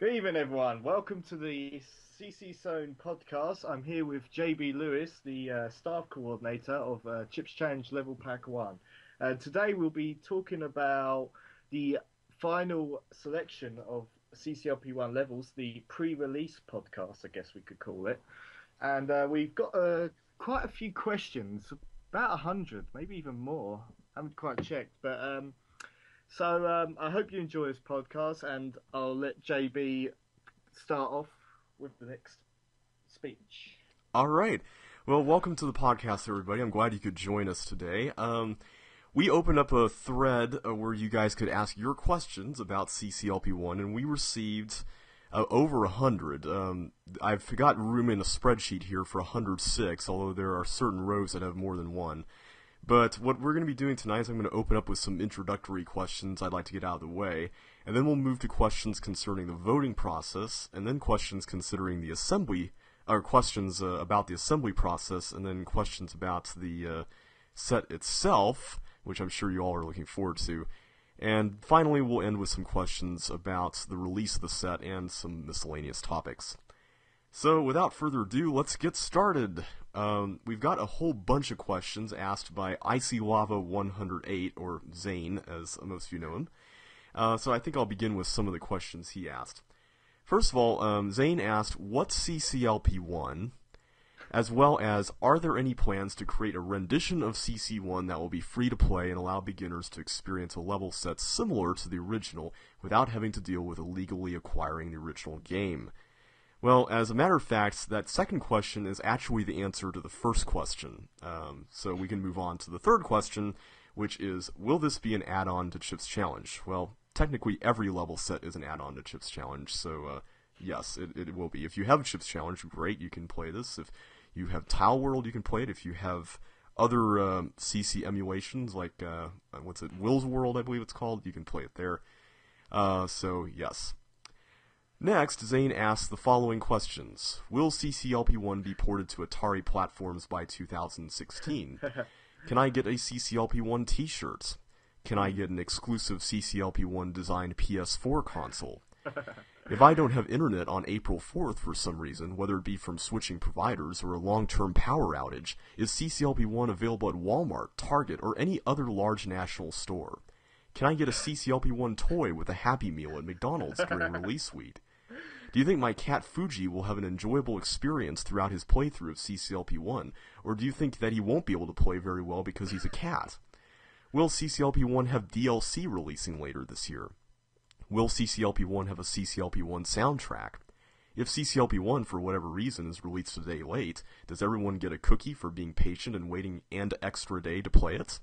Good evening, everyone. Welcome to the CC Zone podcast. I'm here with J.B. Lewis, the staff coordinator of Chips Challenge Level Pack 1. Today we'll be talking about the final selection of CCLP1 levels, the pre-release podcast, I guess we could call it. And we've got quite a few questions, about 100, maybe even more. I haven't quite checked, but I hope you enjoy this podcast, and I'll let JB start off with the next speech. All right. Well, welcome to the podcast, everybody. I'm glad you could join us today. We opened up a thread where you guys could ask your questions about CCLP1, and we received over 100. I've got room in a spreadsheet here for 106, although there are certain rows that have more than one. But what we're going to be doing tonight is I'm going to open up with some introductory questions I'd like to get out of the way, and then we'll move to questions concerning the voting process, and then questions considering the assembly, or questions about the assembly process, and then questions about the set itself, which I'm sure you all are looking forward to. And finally, we'll end with some questions about the release of the set and some miscellaneous topics. So, without further ado, let's get started. We've got a whole bunch of questions asked by Icy Lava 108, or Zane, as most of you know him. So I think I'll begin with some of the questions he asked. First of all, Zane asked, what's CCLP1? As well as, are there any plans to create a rendition of CC1 that will be free to play and allow beginners to experience a level set similar to the original without having to deal with illegally acquiring the original game? Well, as a matter of fact, that second question is actually the answer to the first question. So we can move on to the third question, which is, will this be an add-on to Chips Challenge? Well, technically every level set is an add-on to Chips Challenge, so yes, it will be. If you have Chips Challenge, great, you can play this. If you have Tile World, you can play it. If you have other CC emulations, like, Will's World, I believe it's called, you can play it there. So, yes. Next, Zane asks the following questions. Will CCLP1 be ported to Atari platforms by 2016? Can I get a CCLP1 t-shirt? Can I get an exclusive CCLP1 designed PS4 console? If I don't have internet on April 4th for some reason, whether it be from switching providers or a long-term power outage, is CCLP1 available at Walmart, Target, or any other large national store? Can I get a CCLP1 toy with a Happy Meal at McDonald's during release week? Do you think my cat Fuji will have an enjoyable experience throughout his playthrough of CCLP1, or do you think that he won't be able to play very well because he's a cat? Will CCLP1 have DLC releasing later this year? Will CCLP1 have a CCLP1 soundtrack? If CCLP1, for whatever reason, is released a day late, does everyone get a cookie for being patient and waiting an extra day to play it?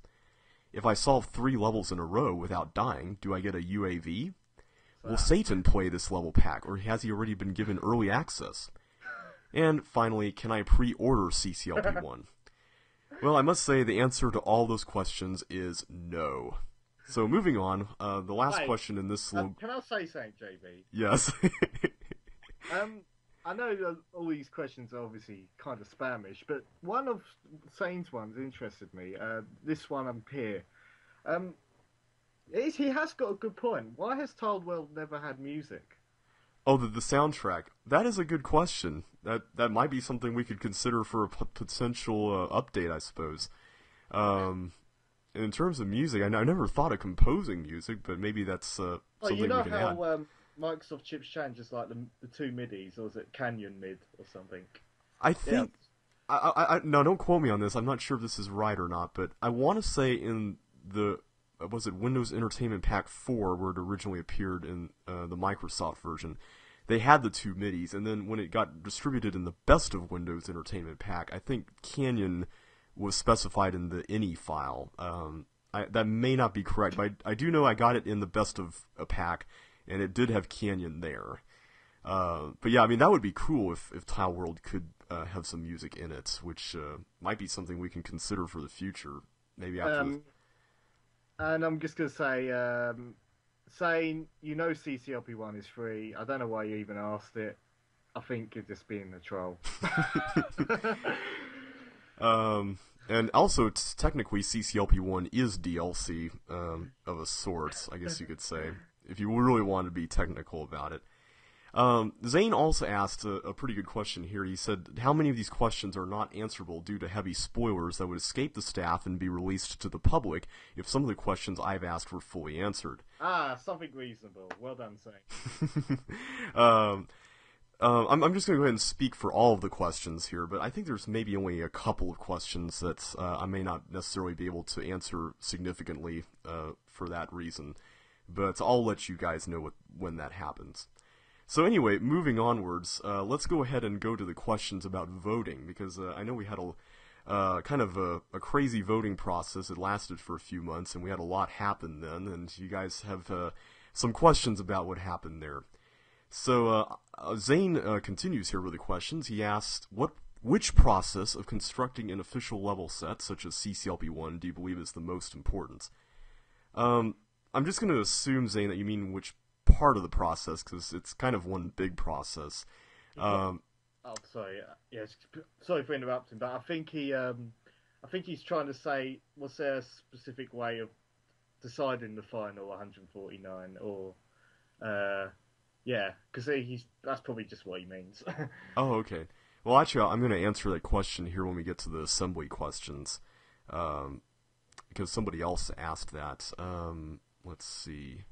If I solve 3 levels in a row without dying, do I get a UAV? Will Satan play this level pack, or has he already been given early access? And finally, can I pre-order CCLP1? Well, I must say the answer to all those questions is no. So moving on, the last question in this... Can I say something, JB? Yes. I know all these questions are obviously kind of spamish, but one of Zane's ones interested me. This one up here. He has got a good point. Why has Tiled World never had music? Oh, the soundtrack. That is a good question. That might be something we could consider for a potential update, I suppose. In terms of music, I never thought of composing music, but maybe that's something we can add. You know how Microsoft Chips Challenge is like the 2 midis, or is it Canyon mid or something? I think... Yeah. No, don't quote me on this. I'm not sure if this is right or not, but I want to say in the... was it Windows Entertainment Pack 4, where it originally appeared in the Microsoft version, they had the 2 midis, and then when it got distributed in the Best of Windows Entertainment Pack, I think Canyon was specified in the INI file. That may not be correct, but I do know I got it in the Best of a Pack, and it did have Canyon there. But yeah, I mean, that would be cool if Tile World could have some music in it, which might be something we can consider for the future, maybe after... And I'm just going to say, saying, you know CCLP1 is free. I don't know why you even asked it. I think you're just being a troll. And also, technically, CCLP1 is DLC of a sort, I guess you could say, if you really want to be technical about it. Zane also asked a pretty good question here. He said, how many of these questions are not answerable due to heavy spoilers that would escape the staff and be released to the public if some of the questions I've asked were fully answered? Something reasonable. Well done, Zane. um, I'm just going to go ahead and speak for all of the questions here, but I think there's maybe only a couple of questions that I may not necessarily be able to answer significantly for that reason. But I'll let you guys know when that happens. So anyway, moving onwards, let's go ahead and go to the questions about voting, because I know we had a kind of a crazy voting process. It lasted for a few months, and we had a lot happen then, and you guys have some questions about what happened there. So Zane continues here with the questions. He asked, which process of constructing an official level set, such as CCLP1, do you believe is the most important? I'm just going to assume, Zane, that you mean which part of the process, because it's kind of one big process. Sorry. Yes, sorry for interrupting, but I think he's trying to say, was there a specific way of deciding the final 149, or yeah, because that's probably just what he means. Oh, okay. Well, actually, I'm going to answer that question here when we get to the assembly questions, because somebody else asked that. Let's see.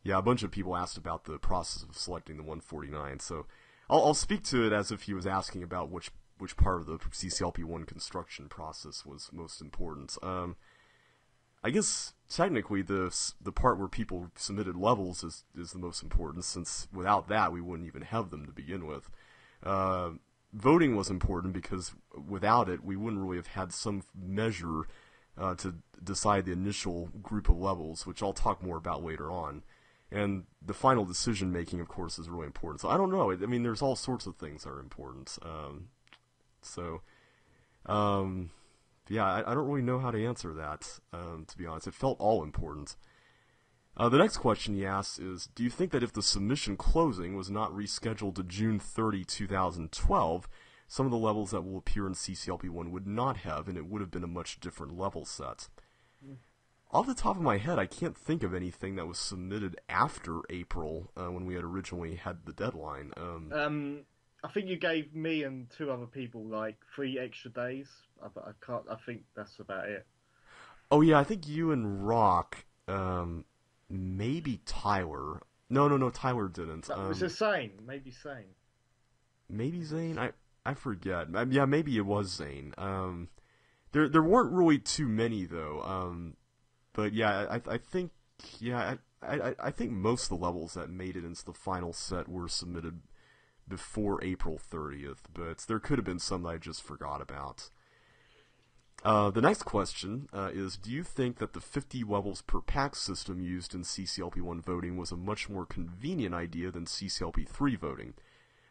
Yeah, a bunch of people asked about the process of selecting the 149, so I'll speak to it as if he was asking about which part of the CCLP1 construction process was most important. I guess technically the part where people submitted levels is the most important, since without that we wouldn't even have them to begin with. Voting was important because without it we wouldn't really have had some measure to decide the initial group of levels, which I'll talk more about later on. And the final decision making, of course, is really important. So I don't know. I mean, there's all sorts of things that are important. Yeah, I don't really know how to answer that, to be honest. It felt all important. The next question he asks is, do you think that if the submission closing was not rescheduled to June 30, 2012, some of the levels that will appear in CCLP1 would not have, and it would have been a much different level set? Off the top of my head, I can't think of anything that was submitted after April, when we had originally had the deadline. I think you gave me and two other people like 3 extra days. I can't. I think that's about it. Oh yeah, I think you and Rock, maybe Tyler. No, Tyler didn't. That was Zane. Maybe Zane. Maybe Zane. I forget. Yeah, maybe it was Zane. There weren't really too many though. But yeah, I think I think most of the levels that made it into the final set were submitted before April 30th, but there could have been some that I just forgot about. The next question is, do you think that the 50 levels per pack system used in CCLP1 voting was a much more convenient idea than CCLP3 voting?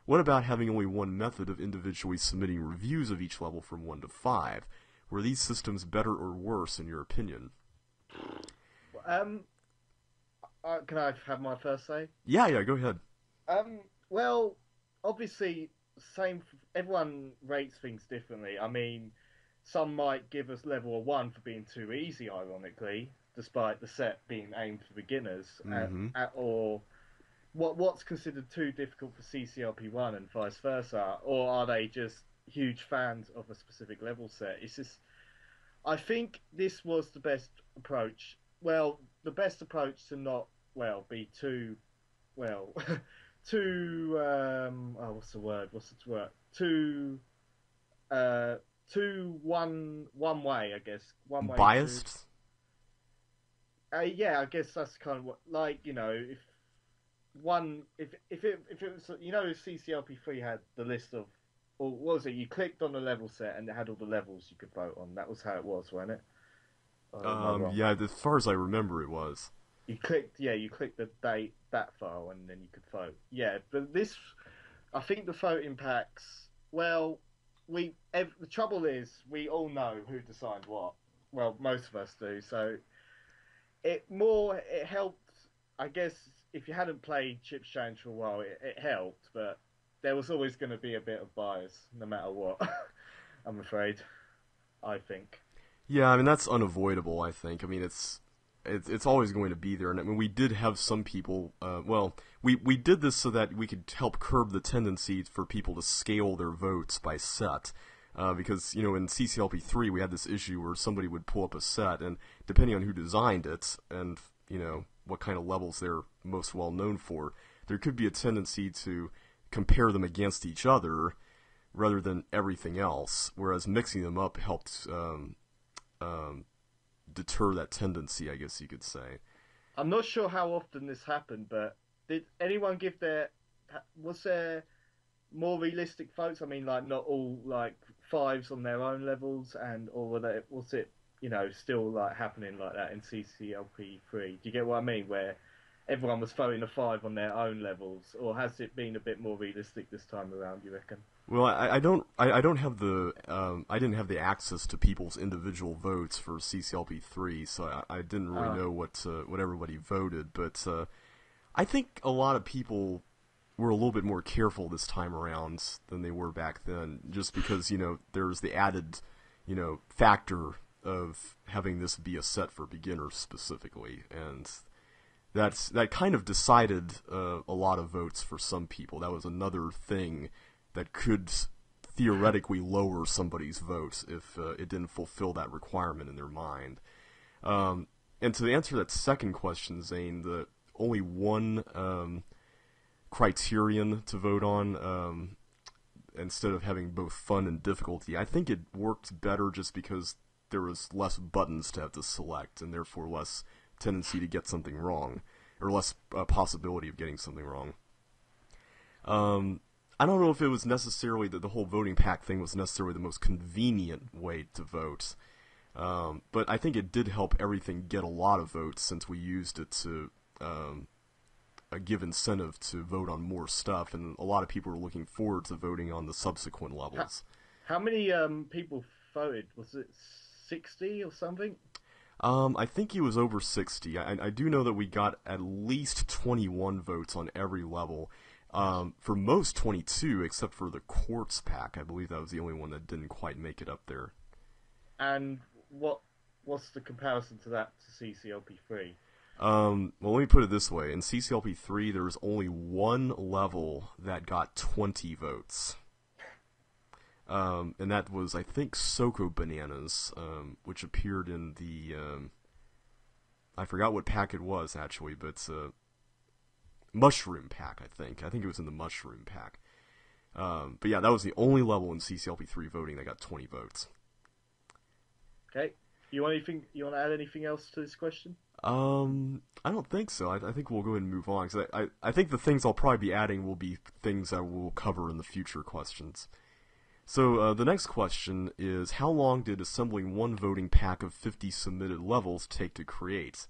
What about having only one method of individually submitting reviews of each level from 1 to 5? Were these systems better or worse in your opinion? Can I have my first say? Yeah, go ahead. Well, obviously, everyone rates things differently. I mean, some might give us level 1 for being too easy, ironically, despite the set being aimed for beginners, or what's considered too difficult for CCLP1 and vice versa, or are they just huge fans of a specific level set? It's just, I think this was the best approach. Well, the best approach to not be too too what's the word? Too one way, I guess. One way. Biased? Yeah, I guess that's kind of what, like, you know, if it was, you know, if CCLP3 had the list of, or what was it? You clicked on the level set and it had all the levels you could vote on. That was how it was, wasn't it? Yeah, as far as I remember, it was. You clicked the date, that file, and then you could vote. Yeah, but this, I think the voting packs. Well, the trouble is we all know who decides what. Well, most of us do. So it helped. I guess if you hadn't played Chips Change for a while, it helped, but there was always going to be a bit of bias, no matter what. I'm afraid. I think. Yeah, I mean that's unavoidable. I think. I mean it's always going to be there. And I mean, we did have some people. We did this so that we could help curb the tendency for people to scale their votes by set. Because, in CCLP3 we had this issue where somebody would pull up a set, and depending on who designed it and, what kind of levels they're most well known for, there could be a tendency to compare them against each other rather than everything else, whereas mixing them up helped deter that tendency, I guess you could say. I'm not sure how often this happened, but did anyone give was there more realistic votes? I mean, like, not all, like, fives on their own levels, or was it, still, like, happening like that in CCLP3? Do you get what I mean? Where everyone was voting a 5 on their own levels, or has it been a bit more realistic this time around, you reckon? Well, I don't have I didn't have the access to people's individual votes for CCLP3, so I didn't really know what everybody voted. But I think a lot of people were a little bit more careful this time around than they were back then, just because there's the added factor of having this be a set for beginners specifically, and that kind of decided a lot of votes for some people. That was another thing that could theoretically lower somebody's vote if it didn't fulfill that requirement in their mind. And to answer that second question, Zane, the only one criterion to vote on instead of having both fun and difficulty, I think it worked better just because there was less buttons to have to select, and therefore less tendency to get something wrong, or less possibility of getting something wrong. I don't know if it was necessarily that the whole voting pack thing was necessarily the most convenient way to vote, but I think it did help everything get a lot of votes since we used it to give incentive to vote on more stuff, and a lot of people are looking forward to voting on the subsequent levels. How many people voted? Was it 60 or something? I think he was over 60. I do know that we got at least 21 votes on every level. For most 22, except for the quartz pack. I believe that was the only one that didn't quite make it up there. And what's the comparison to that to CCLP3? Well, let me put it this way. In CCLP3, there was only one level that got 20 votes. And that was, I think, Soko Bananas, which appeared in the... I forgot what pack it was, actually, but... Mushroom pack, I think. I think it was in the mushroom pack. But yeah, that was the only level in CCLP3 voting that got 20 votes. Okay. You want to add anything else to this question? I don't think so. I think we'll go ahead and move on, because I think the things I'll probably be adding will be things that we'll cover in the future questions. So the next question is, how long did assembling one voting pack of 50 submitted levels take to create?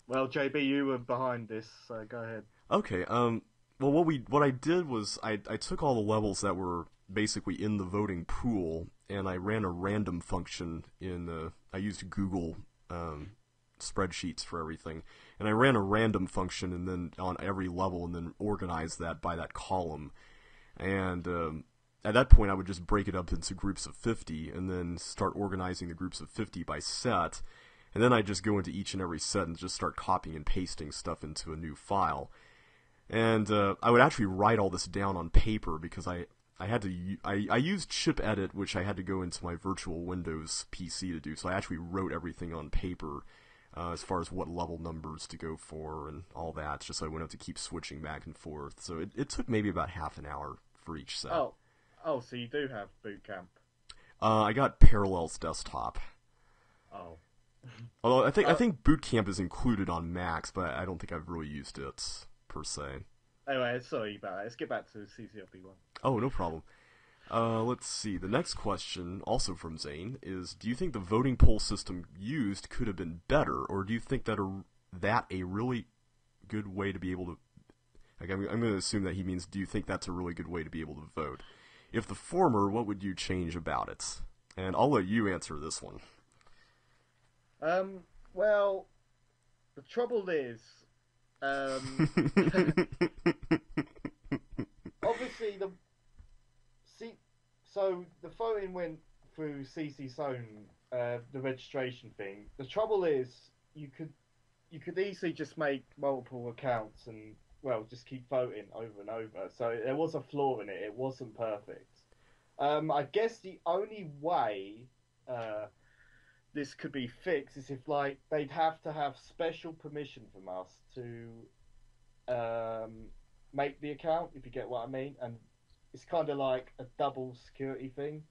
Well, JB, you were behind this, so go ahead. Okay. Well, what I did was I took all the levels that were basically in the voting pool, and I ran a random function in I used Google spreadsheets for everything, and I ran a random function and then on every level, and then organized that by that column. And at that point, I would just break it up into groups of 50, and then start organizing the groups of 50 by set. And then I just go into each and every set and just start copying and pasting stuff into a new file. And I would actually write all this down on paper, because I used chip edit, which I had to go into my virtual Windows PC to do. So I actually wrote everything on paper as far as what level numbers to go for and all that, just so I wouldn't have to keep switching back and forth. So it took maybe about half an hour for each set. Oh, so you do have boot camp. I got Parallels Desktop. Oh. Although I think Boot Camp is included on Macs, but I don't think I've really used it per se. Anyway, sorry about that. Let's get back to CCLP1. Oh, no problem. Let's see. The next question, also from Zane, is: do you think the voting poll system used could have been better, or do you think that a really good way to be able to? Like, I'm going to assume that he means, do you think that's a really good way to be able to vote? If the former, what would you change about it? And I'll let you answer this one. Well, the trouble is, obviously so the voting went through CC Zone the registration thing. The trouble is, you could you could easily just make multiple accounts and well, just keep voting over and over. So there was a flaw in it. It wasn't perfect. I guess the only way uh, this could be fixed is if like they'd have to have special permission from us to make the account, if you get what I mean. And it's kind of like a double security thing.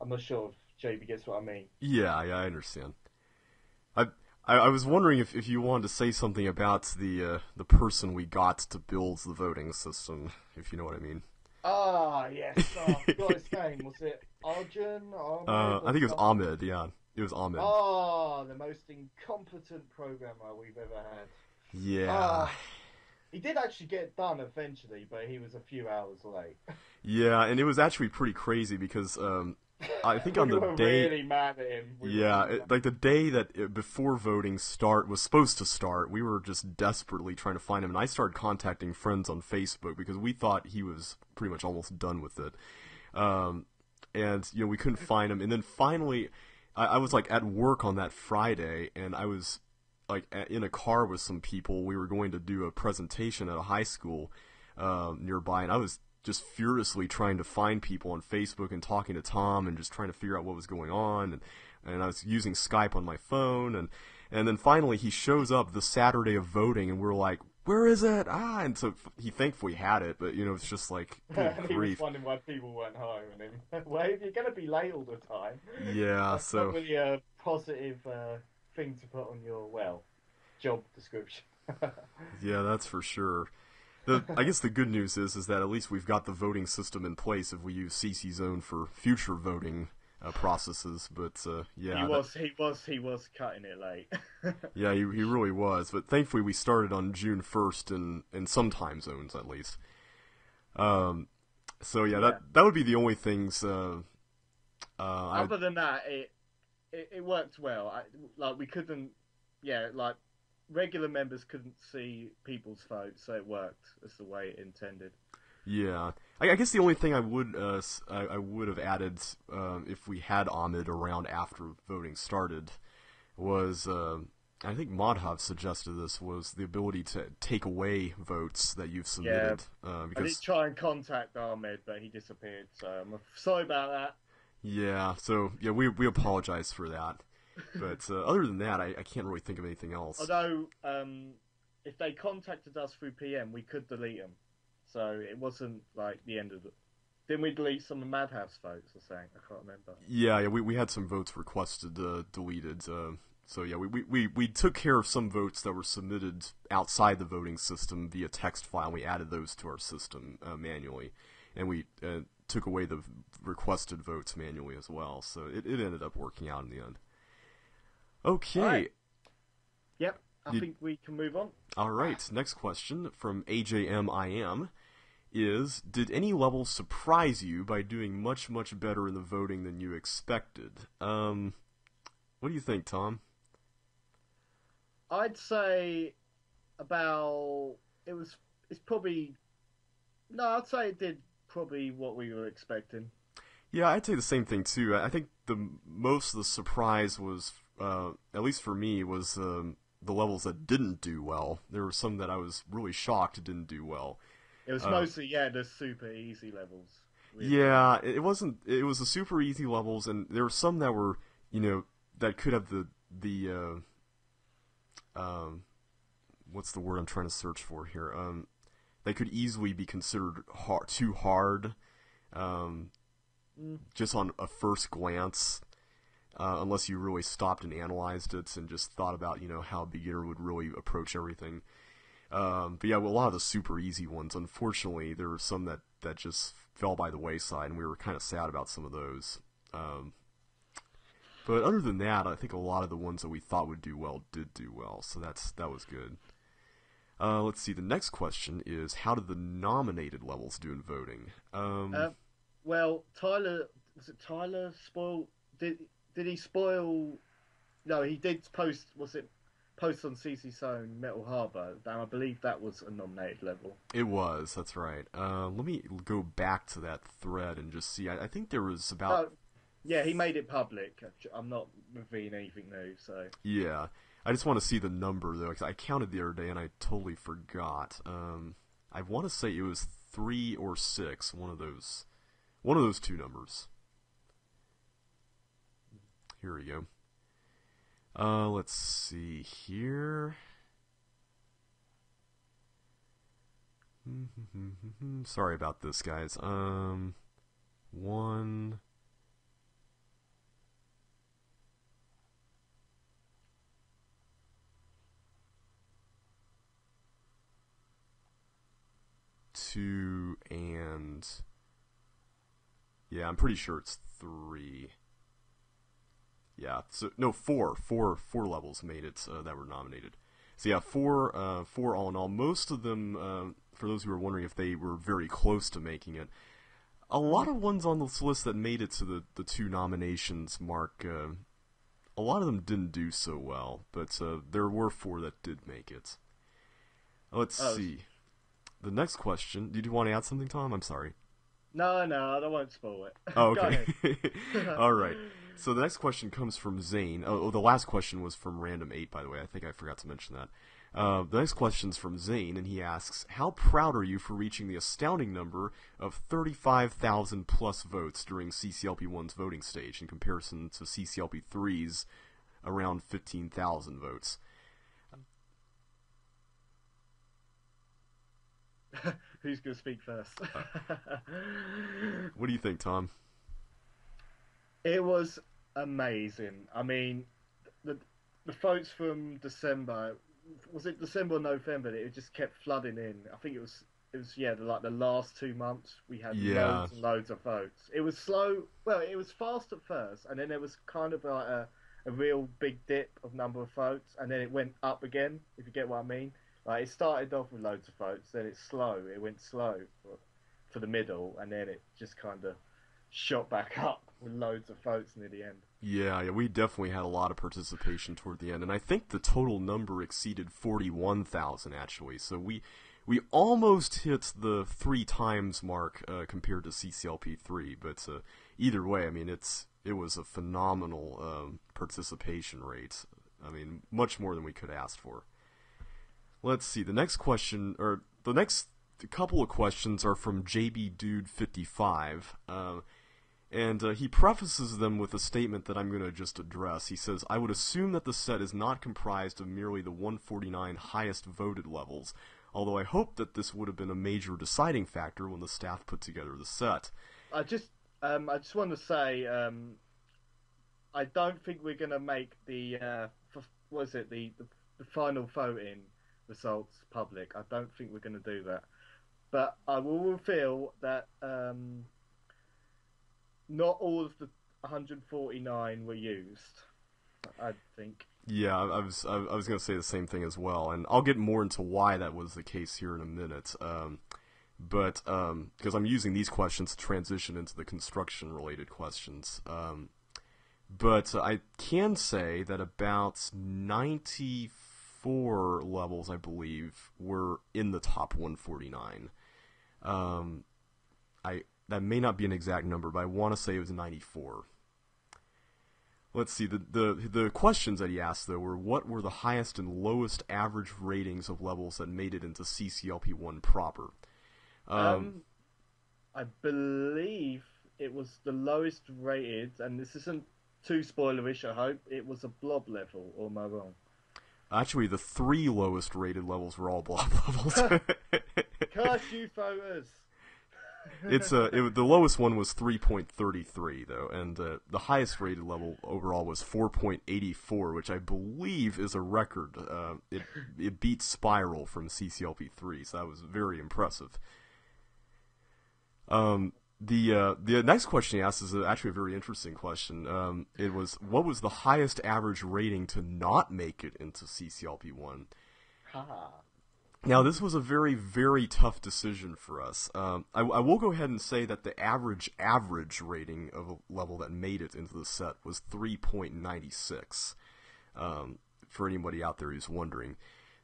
I'm not sure if JB gets what I mean. Yeah, I understand. I, I was wondering if you wanted to say something about the person we got to build the voting system, if you know what I mean. Ah, yes. Oh, I forgot his name. Was it Arjun, Ahmed, I or think it was something? Ahmed. Yeah, it was Ahmed. Ah, the most incompetent programmer we've ever had. Yeah, Ah, he did actually get done eventually, but he was a few hours late. yeah, and it was actually pretty crazy because I think on We the were day, really mad at him. We were yeah, really mad. like the day that before voting start was supposed to start, we were just desperately trying to find him, and I started contacting friends on Facebook because we thought he was pretty much almost done with it. Um, and we couldn't find him, and then finally, I was like at work on that Friday, and I was like in a car with some people. We were going to do a presentation at a high school nearby, and I was just furiously trying to find people on Facebook and talking to Tom and just trying to figure out what was going on, and I was using Skype on my phone, and then finally he shows up the Saturday of voting, and we're like, where is it? And so he thankfully had it, but it's just like, good And he was grief. wondering why people weren't hiring him. Well, if you're going to be late all the time, Yeah, that's not so really a positive thing to put on your, well, job description. yeah, that's for sure. I guess the good news is that at least we've got the voting system in place if we use CC Zone for future voting processes. But He yeah, that was, he was, he was cutting it late. yeah he really was. But thankfully we started on June 1st in some time zones at least. Um, so yeah, Yeah. that would be the only things. I Other than that, it worked well. Like we couldn't, yeah, like regular members couldn't see people's votes, so it worked as the way it intended. Yeah, I guess the only thing I would have added if we had Ahmed around after voting started was I think Madhav suggested this was the ability to take away votes that you've Yeah, submitted I did because try and contact Ahmed, but he disappeared. So I'm sorry about yeah, so yeah, we apologize for that, that. but other than that, I can't really think of anything else. Although, if they contacted us through PM, we could delete them. So it wasn't like the end of it. Didn't we delete some of Madhouse votes or something? I can't remember. Yeah, we had some votes requested deleted. So yeah, we took care of some votes that were submitted outside the voting system via text file. And we added those to our system manually, and we took away the requested votes manually as well. So it ended up working out in the end. All right. Okay. Yep. I You, think we can move on. all right. Next question from AJMIM is: did any level surprise you by doing much better in the voting than you expected? What do you think, Tom? I'd say about it was. It's probably no. I'd say it did probably what we were expecting. Yeah, I'd say the same thing too. I think the most of the surprise was, at least for me, was the levels that didn't do well. There were some that I was really shocked didn't do well. It was Uh, mostly the super easy levels. With yeah, it wasn't. It was the super easy levels, and there were some that were, that could have the what's the word I'm trying to search for here? They could easily be considered too hard, um, mm, just on a first glance. Unless you really stopped and analyzed it and just thought about, how a beginner would really approach everything. But yeah, well, a lot of the super easy ones, unfortunately, there were some that just fell by the wayside, and we were kind of sad about some of those. Um, but other than that, I think a lot of the ones that we thought would do well did do well, so that was good. Let's see. The next question is: how did the nominated levels do in voting? uh, well, Tyler was it Tyler spoil? Did did he spoil? No, he did post. Was it post on CC Zone Metal Harbor? And I believe that was a nominated level. It was. That's right. Let me go back to that thread and just see. I think there was about No, Yeah, he made it public. I'm not revealing anything new, so. Yeah. I just want to see the number, though, 'cause I counted the other day and I totally forgot. I want to say it was 3 or 6, one of those two numbers. Here we go. Let's see here. Sorry about this, guys. 1, 2, and yeah, I'm pretty sure it's 3. Yeah, so no, four levels made it that were nominated. So yeah, four all in all. Most of them, for those who are wondering if they were very close to making it, a lot of ones on this list that made it to the two nominations mark, a lot of them didn't do so well, but there were 4 that did make it. Let's Oh, see. The next question. Did you want to add something, Tom? I'm sorry. no, I won't spoil it. Oh, Go okay. ahead. All right. So the next question comes from Zane. Oh, the last question was from Random 8, by the way. I think I forgot to mention that. The next question's from Zane, and he asks, how proud are you for reaching the astounding number of 35,000 plus votes during CCLP1's voting stage in comparison to CCLP3's around 15,000 votes? Who's going to speak first? What do you think, Tom? It was amazing. I mean, the the votes from December, was it December or November? That it just kept flooding in. I think it was yeah, like the last 2 months we had Yeah. loads and loads of votes. It was slow. Well, it was fast at first, and then there was kind of like a real big dip of number of votes, and then it went up again. If you get what I mean. Like it started off with loads of votes, then it's slow. It went slow for the middle, and then it just kind of shot back up with loads of votes near the end. Yeah, we definitely had a lot of participation toward the end, and I think the total number exceeded 41,000 actually. So we almost hit the 3 times mark compared to CCLP3, but either way, I mean it was a phenomenal participation rate. I mean, much more than we could have asked for. Let's see. The next question, or the next couple of questions, are from J.B. Dude 55. And he prefaces them with a statement that I'm going to just address. He says, I would assume that the set is not comprised of merely the 149 highest voted levels, although I hope that this would have been a major deciding factor when the staff put together the set. I just want to say, I don't think we're gonna make was it the final voting results public. I don't think we're gonna do that, but I will reveal that not all of the 149 were used. I think. Yeah, I was going to say the same thing as well, and I'll get more into why that was the case here in a minute. But because I'm using these questions to transition into the construction-related questions. But I can say that about 94 levels, I believe, were in the top 149. That may not be an exact number, but I want to say it was 94. Let's see, the questions that he asked, though, were what were the highest and lowest average ratings of levels that made it into CCLP1 proper? I believe it was the lowest rated, and this isn't too spoilerish. I hope it was a blob level, or am I wrong? Actually, the 3 lowest rated levels were all blob levels. Curse you, voters! The lowest one was 3.33 though, and the highest rated level overall was 4.84, which I believe is a record. It beat Spiral from CCLP3, so that was very impressive. The next question he asked is actually a very interesting question. It was, what was the highest average rating to not make it into CCLP1? Ha! Now, this was a very, very tough decision for us. I will go ahead and say that the average rating of a level that made it into the set was 3.96, for anybody out there who's wondering.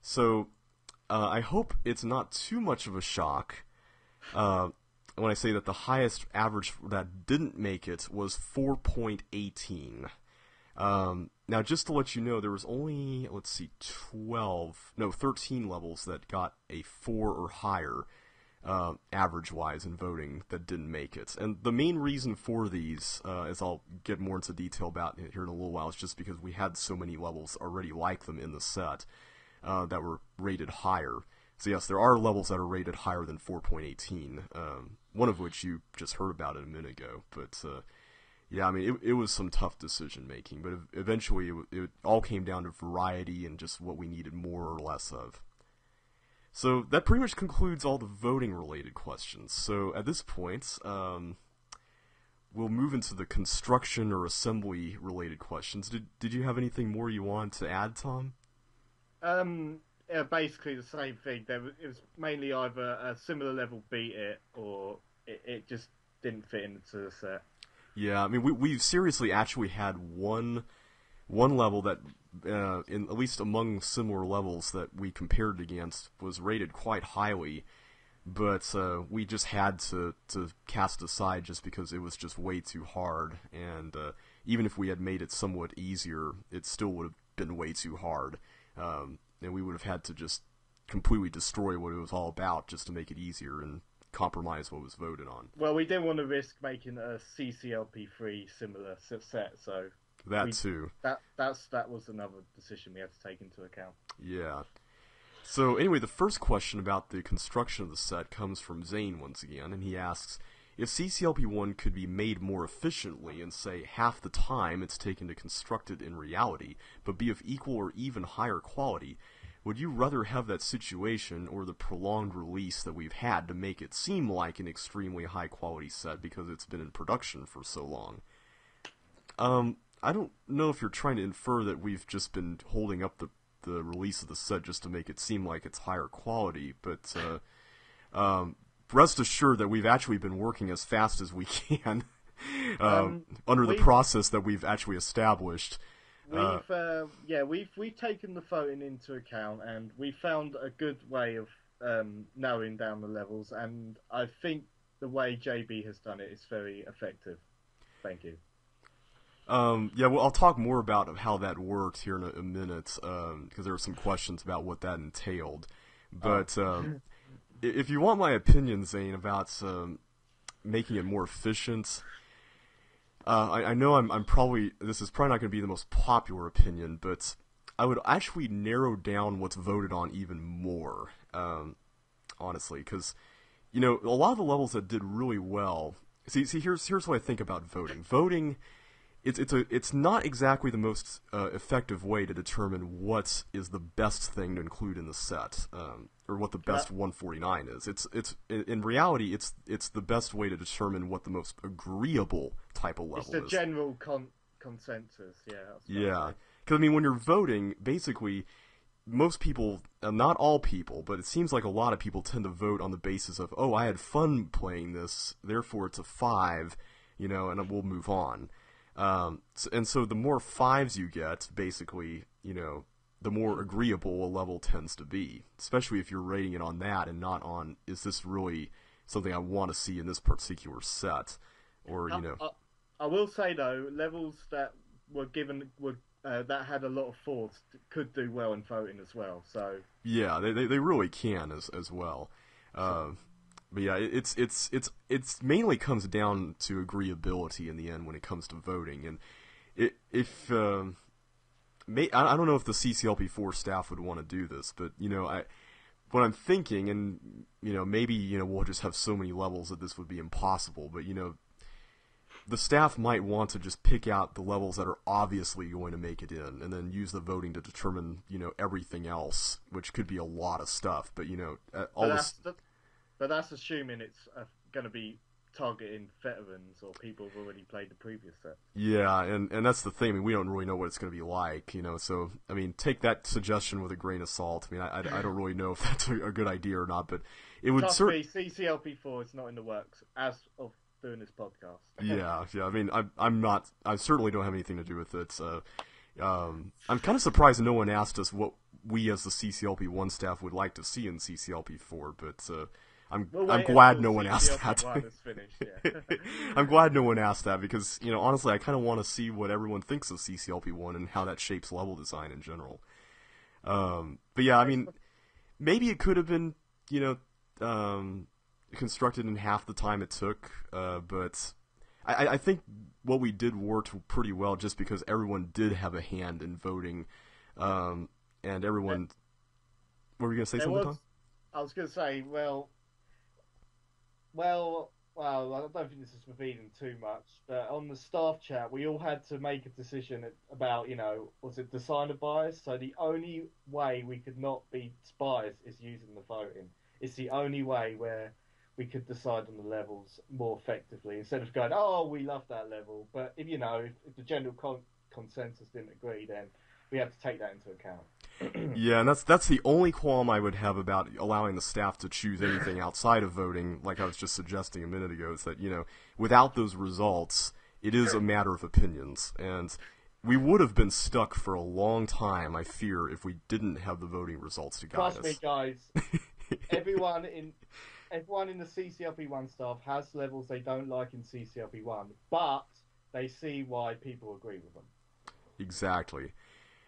So, I hope it's not too much of a shock when I say that the highest average that didn't make it was 4.18. Now, just to let you know, there was only, 13 levels that got a 4 or higher, average-wise in voting that didn't make it. And the main reason for these, as I'll get more into detail about here in a little while, is just because we had so many levels already like them in the set, that were rated higher. So yes, there are levels that are rated higher than 4.18, one of which you just heard about a minute ago, but, yeah, I mean, it was some tough decision-making, but eventually it all came down to variety and just what we needed more or less of. So that pretty much concludes all the voting-related questions. So at this point, we'll move into the construction or assembly-related questions. Did you have anything more you wanted to add, Tom? Yeah, basically the same thing. It was mainly either a similar level beat it, or it just didn't fit into the set. Yeah, I mean, we've seriously actually had one level that, in at least among similar levels that we compared against, was rated quite highly, but we just had to cast aside just because it was just way too hard, and even if we had made it somewhat easier, it still would have been way too hard, and we would have had to just completely destroy what it was all about just to make it easier and compromise what was voted on. Well, we didn't want to risk making a CCLP3 similar set, so that too. That was another decision we had to take into account. Yeah. So anyway, the first question about the construction of the set comes from Zane once again, and he asks, if CCLP1 could be made more efficiently and say half the time it's taken to construct it in reality, but be of equal or even higher quality, would you rather have that situation or the prolonged release that we've had to make it seem like an extremely high-quality set because it's been in production for so long? I don't know if you're trying to infer that we've just been holding up the release of the set just to make it seem like it's higher quality, but rest assured that we've actually been working as fast as we can under the process that we've actually established. We've taken the voting into account, and we found a good way of narrowing down the levels, and I think the way JB has done it is very effective. Thank you. Well, I'll talk more about how that worked here in a minute, because there were some questions about what that entailed. But if you want my opinion, Zane, about making it more efficient, I know this is probably not going to be the most popular opinion, but I would actually narrow down what's voted on even more, honestly, because, a lot of the levels that did really well, here's what I think about voting. Voting, it's not exactly the most effective way to determine what is the best thing to include in the set, or what the best 149 is. It's in reality, it's the best way to determine what the most agreeable type of level is. It's the general consensus, yeah. Yeah, because when you're voting, basically, most people, not all people, but it seems like a lot of people tend to vote on the basis of, oh, I had fun playing this, therefore it's a 5, and we'll move on. And so the more 5s you get, basically, the more agreeable a level tends to be, especially if you're rating it on that and not on, is this really something I want to see in this particular set, or, I will say, though, levels that were given, that had a lot of 4s could do well in voting as well, so... Yeah, they really can as well. But yeah, it's mainly comes down to agreeability in the end when it comes to voting, and I don't know if the CCLP4 staff would want to do this, but what I'm thinking, and maybe we'll just have so many levels that this would be impossible, but the staff might want to just pick out the levels that are obviously going to make it in, and then use the voting to determine everything else, which could be a lot of stuff, but But that's assuming it's going to be targeting veterans or people who've already played the previous set. Yeah, and that's the thing. We don't really know what it's going to be like, So, take that suggestion with a grain of salt. I don't really know if that's a good idea or not, but it would certainly... CCLP4 is not in the works as of doing this podcast. Yeah. I certainly don't have anything to do with it. I'm kind of surprised no one asked us what we as the CCLP1 staff would like to see in CCLP4, but... We'll I'm wait glad until no one asked that. CCLP1 is finished. Yeah. I'm glad no one asked that because, honestly, I kind of want to see what everyone thinks of CCLP1 and how that shapes level design in general. But yeah, I mean, maybe it could have been, constructed in half the time it took, but I think what we did worked pretty well just because everyone did have a hand in voting, and everyone... What were you going to say something, Tom? I was going to say, well, I don't think this is revealing too much, but on the staff chat, we all had to make a decision about, was it designer bias? So the only way we could not be biased is using the voting. It's the only way where we could decide on the levels more effectively instead of going, oh, we love that level. But if the general consensus didn't agree, then we have to take that into account. Yeah, and that's the only qualm I would have about allowing the staff to choose anything outside of voting, like I was just suggesting a minute ago, is that, without those results, it is a matter of opinions. And we would have been stuck for a long time, I fear, if we didn't have the voting results to guide us. Trust me, guys. Everyone in the CCLP1 staff has levels they don't like in CCLP1, but they see why people agree with them. Exactly.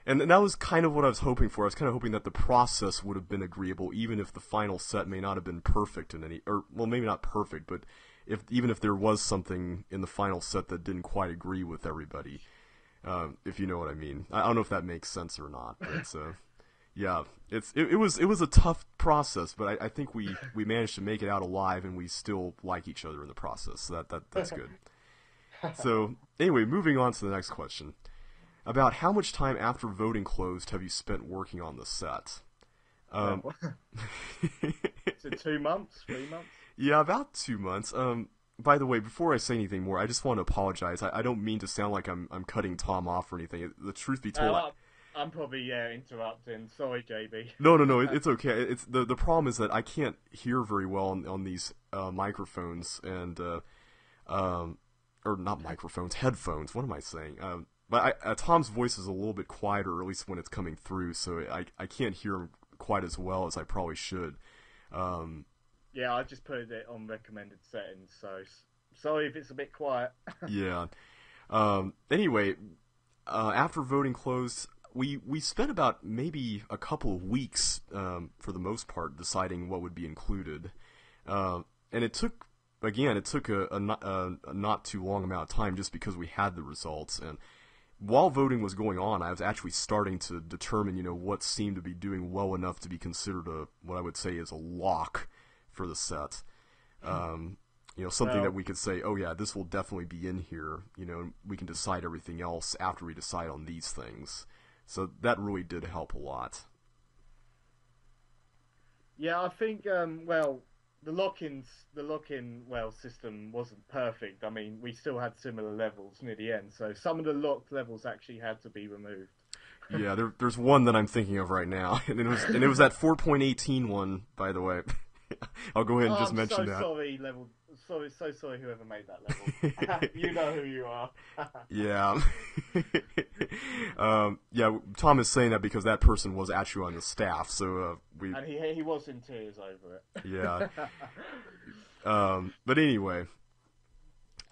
And that was kind of what I was hoping for. I was kind of hoping that the process would have been agreeable, even if the final set may not have been perfect maybe not perfect, but even if there was something in the final set that didn't quite agree with everybody, if you know what I mean. I don't know if that makes sense or not, but yeah, it was a tough process, but I think we managed to make it out alive, and we still like each other in the process. So that's good. So anyway, moving on to the next question. About how much time after voting closed have you spent working on the set? Is it 2 months? 3 months? Yeah, about 2 months. By the way, before I say anything more, I just want to apologize. I don't mean to sound like I'm cutting Tom off or anything. The truth be told, I'm probably interrupting. Sorry, JB. No, it's okay. It's the problem is that I can't hear very well on these microphones and or not microphones, headphones. What am I saying? But Tom's voice is a little bit quieter, or at least when it's coming through, so I can't hear him quite as well as I probably should. Yeah, I just put it on recommended settings, so sorry if it's a bit quiet. Yeah. Anyway, after voting closed, we spent about maybe a couple of weeks, for the most part, deciding what would be included. And it took a not too long amount of time just because we had the results. And while voting was going on, I was actually starting to determine, what seemed to be doing well enough to be considered what I would say is a lock for the set. Something that we could say, oh yeah, this will definitely be in here, and we can decide everything else after we decide on these things. So that really did help a lot. Yeah, I think, the lock-in system wasn't perfect. I mean, we still had similar levels near the end, so some of the locked levels actually had to be removed. Yeah, there's one that I'm thinking of right now, and it was that 4.18 one, by the way. I'll go ahead and just mention that. So sorry whoever made that level. You know who you are. Yeah. Yeah, Tom is saying that because that person was actually on the staff, so and he was in tears over it. Yeah. But anyway,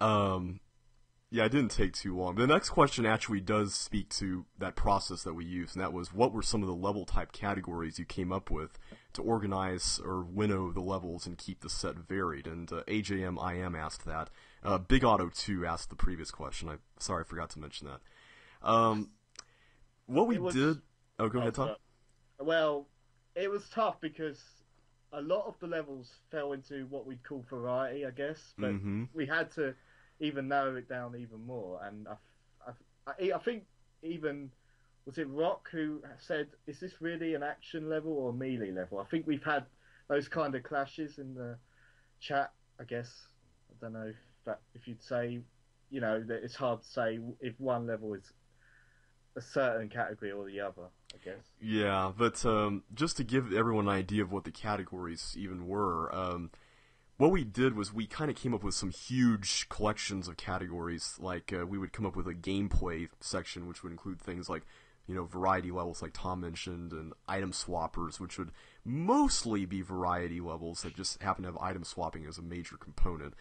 yeah, it didn't take too long. The next question actually does speak to that process that we used, and that was, what were some of the level type categories you came up with to organize or winnow the levels and keep the set varied? And AJMIM asked that. Big Auto 2 asked the previous question. Sorry, I forgot to mention that. What we did... Oh, go ahead, Tom. Well, it was tough because a lot of the levels fell into what we'd call variety, I guess. But we had to even narrow it down even more. And I think even... Was it Rock who said, is this really an action level or a melee level? I think we've had those kind of clashes in the chat, I guess. I don't know if you'd say, that it's hard to say if one level is a certain category or the other, I guess. Yeah, but just to give everyone an idea of what the categories even were, what we did was we kind of came up with some huge collections of categories. Like, we would come up with a gameplay section, which would include things like, variety levels like Tom mentioned, and item swappers, which would mostly be variety levels that just happen to have item swapping as a major component.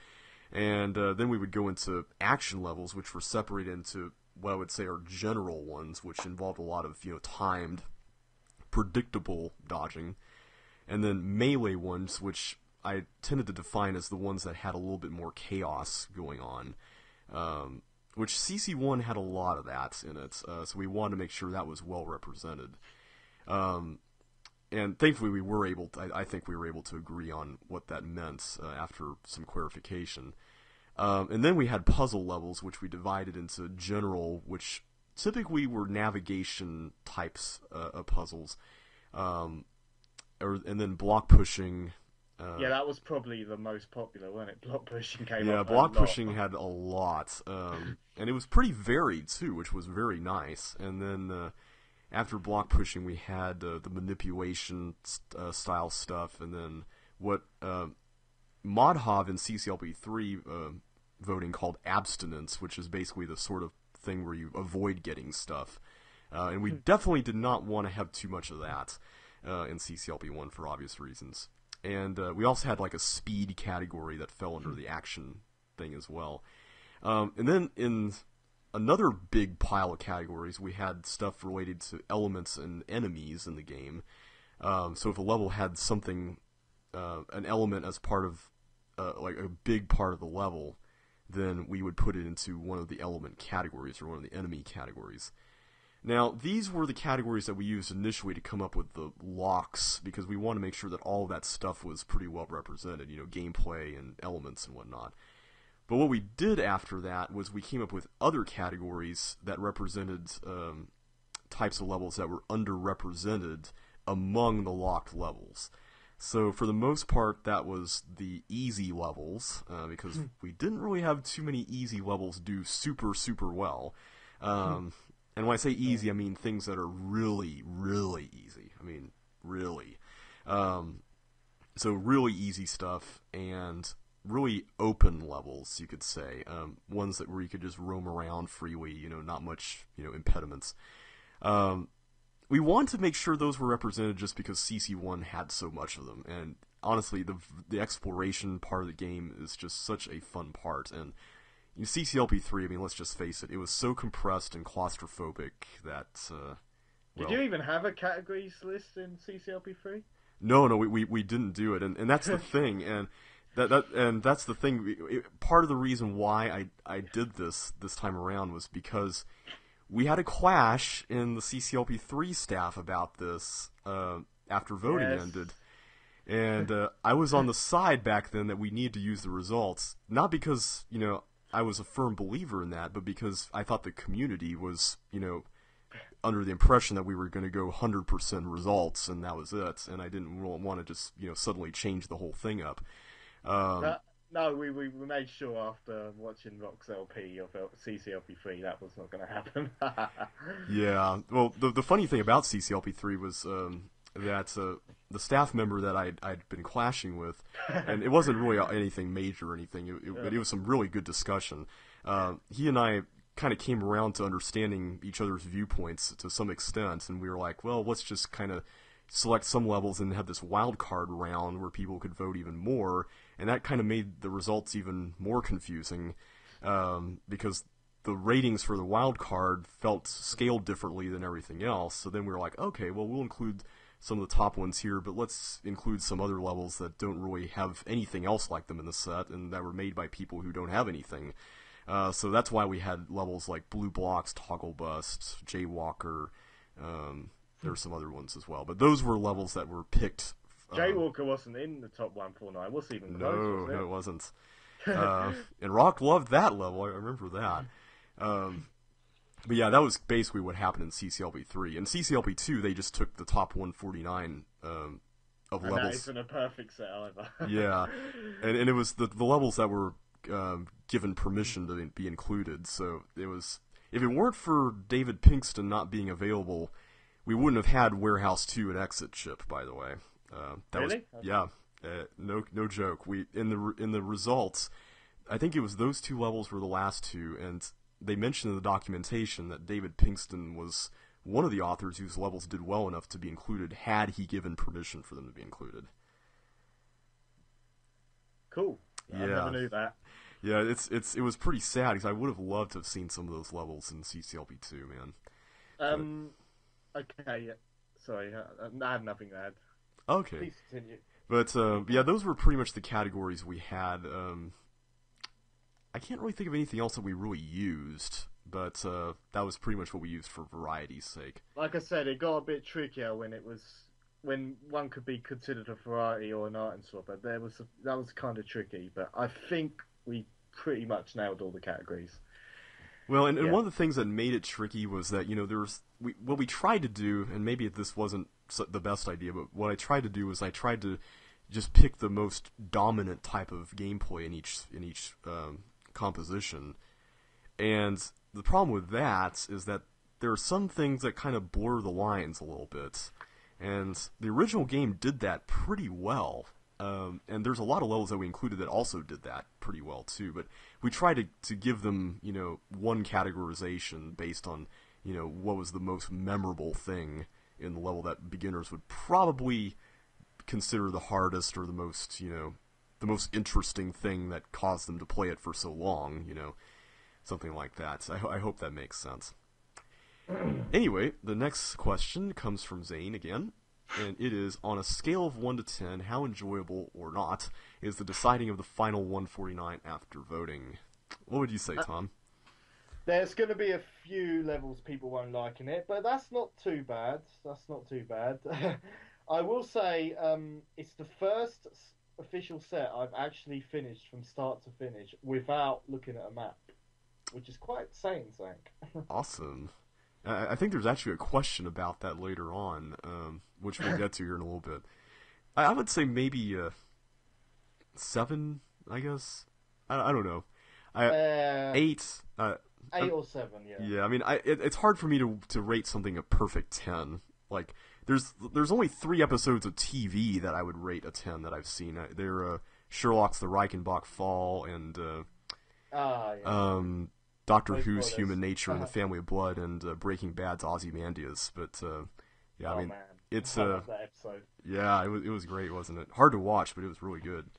And then we would go into action levels, which were separated into what I would say are general ones, which involved a lot of, timed, predictable dodging. And then melee ones, which I tended to define as the ones that had a little bit more chaos going on. Which CC1 had a lot of that in it, so we wanted to make sure that was well represented. And thankfully we were able to, I think we were able to agree on what that meant after some clarification. And then we had puzzle levels, which we divided into general, which typically were navigation types of puzzles. And then block pushing. Yeah, that was probably the most popular, wasn't it? Block pushing came up. Yeah, block pushing had a lot. And it was pretty varied, too, which was very nice. And then after block pushing, we had the manipulation style stuff. And then what Modhov in CCLP3 voting called abstinence, which is basically the sort of thing where you avoid getting stuff. And we definitely did not want to have too much of that in CCLP1 for obvious reasons. And we also had like a speed category that fell under the action thing as well. And then in another big pile of categories, we had stuff related to elements and enemies in the game. So if a level had something, an element as part of, like a big part of the level, then we would put it into one of the element categories or one of the enemy categories. Now, these were the categories that we used initially to come up with the locks, because we want to make sure that all of that stuff was pretty well represented, gameplay and elements and whatnot. But what we did after that was we came up with other categories that represented types of levels that were underrepresented among the locked levels. So for the most part, that was the easy levels, because we didn't really have too many easy levels do super, super well. And when I say easy, I mean things that are really, really easy. I mean, really. So really easy stuff and really open levels, you could say. Ones where you could just roam around freely, not much, impediments. We want to make sure those were represented just because CC1 had so much of them. And honestly, the exploration part of the game is just such a fun part. And CCLP3, I mean, let's just face it, it was so compressed and claustrophobic that, Did you even have a categories list in CCLP3? No, we didn't do it, and that's the thing, and that's the thing. Part of the reason why I did this time around was because we had a clash in the CCLP3 staff about this after voting ended. And I was on the side back then that we needed to use the results, not because, I was a firm believer in that, but because I thought the community was, under the impression that we were going to go 100% results, and that was it, and I didn't want to just, suddenly change the whole thing up. No, we made sure after watching Rock's LP of CCLP3 that was not going to happen. Yeah, well, the funny thing about CCLP3 was that the staff member that I'd been clashing with, and it wasn't really anything major or anything, but it was some really good discussion. He and I kind of came around to understanding each other's viewpoints to some extent, and we were like, well, let's just kind of select some levels and have this wild card round where people could vote even more, and that kind of made the results even more confusing, because the ratings for the wild card felt scaled differently than everything else. So then we were like, okay, well, we'll include some of the top ones here, but let's include some other levels that don't really have anything else like them in the set, and that were made by people who don't have anything. So that's why we had levels like Blue Blocks, Toggle Bust, Jaywalker. There were some other ones as well, but those were levels that were picked. Jaywalker wasn't in the top 149. Wasn't even close, was it? No, it wasn't. And Rock loved that level. I remember that. But yeah, that was basically what happened in CCLP3. In CCLP2, they just took the top 149 of levels. And that isn't a perfect set either. Yeah, and it was the levels that were given permission to be included. So it was, if it weren't for David Pinkston not being available, we wouldn't have had Warehouse 2 and Exit Ship, by the way. That really? was, yeah, no joke. We in the results, I think it was those two levels were the last two, and they mentioned in the documentation that David Pinkston was one of the authors whose levels did well enough to be included had he given permission for them to be included. Cool. I never Yeah. knew that. Yeah, it was pretty sad because I would have loved to have seen some of those levels in CCLP2, man. But Um. Okay. Yeah. Sorry. I have nothing to add. okay. Please continue. But yeah, those were pretty much the categories we had. I can't really think of anything else that we really used, but that was pretty much what we used for variety's sake. Like I said, it got a bit trickier when one could be considered a variety or an art and swap. But that was kind of tricky. But I think we pretty much nailed all the categories. Well, and Yeah. one of the things that made it tricky was that, what we tried to do, and maybe this wasn't the best idea, but what I tried to do was I tried to just pick the most dominant type of gameplay in each composition. And the problem with that is that there are some things that kind of blur the lines a little bit. And the original game did that pretty well. And there's a lot of levels that we included that also did that pretty well too. But we tried to give them, one categorization based on, what was the most memorable thing in the level that beginners would probably consider the hardest or the most interesting thing that caused them to play it for so long, something like that. I hope that makes sense. Anyway, the next question comes from Zane again, and it is, on a scale of 1 to 10, how enjoyable or not is the deciding of the final 149 after voting? What would you say, Tom? There's going to be a few levels people won't like in it, but that's not too bad. That's not too bad. I will say it's the first official set I've actually finished from start to finish without looking at a map, which is quite saying something. Awesome. I think there's actually a question about that later on, which we'll get to here in a little bit. I would say maybe 7, I guess. I don't know. 8. 8 or 7, yeah. Yeah, I mean, it's hard for me to rate something a perfect 10. Like, there's only 3 episodes of TV that I would rate a 10 that I've seen. They're Sherlock's The Reichenbach Fall and Yeah. Doctor No Who's spoilers. Human Nature and the Family of Blood and Breaking Bad's Ozymandias. But yeah, I mean, Man. it's I love that episode. yeah, it was great, wasn't it? Hard to watch, but it was really good.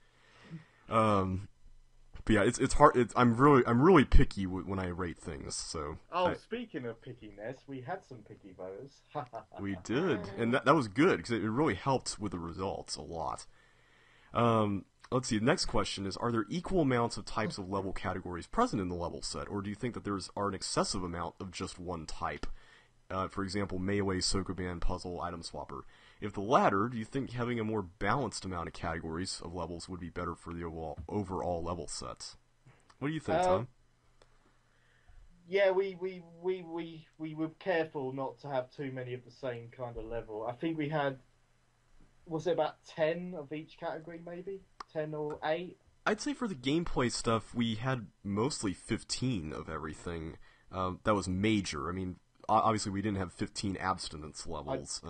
But yeah, it's hard. I'm really picky when I rate things. So Speaking of pickiness, we had some picky voters. we did, and that was good because it really helped with the results a lot. Let's see. The next question is: are there equal amounts of types of level categories present in the level set, or do you think that are an excessive amount of just one type? For example, melee, Sokoban, puzzle, item swapper. If the latter, do you think having a more balanced amount of categories of levels would be better for the overall level set? What do you think, Tom? Yeah, we were careful not to have too many of the same kind of level. I think we had, was it about 10 of each category, maybe 10 or 8? I'd say for the gameplay stuff, we had mostly 15 of everything. That was major. I mean, obviously we didn't have 15 abstinence levels.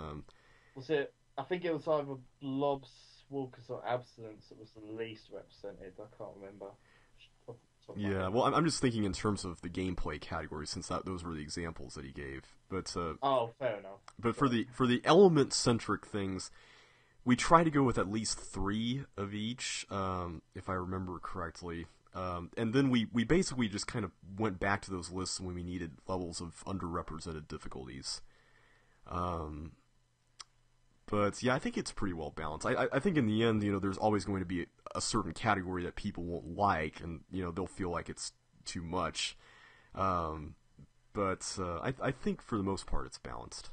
Was it? I think it was either blobs, walkers, or abstinence that was the least represented. I can't remember. Yeah, well, I'm just thinking in terms of the gameplay category, since those were the examples that he gave. But fair enough. But for the element centric things, we try to go with at least 3 of each, if I remember correctly. And then we basically just kind of went back to those lists when we needed levels of underrepresented difficulties. But yeah, I think it's pretty well balanced. I think in the end, there's always going to be a certain category that people won't like, and they'll feel like it's too much. But I think for the most part, it's balanced.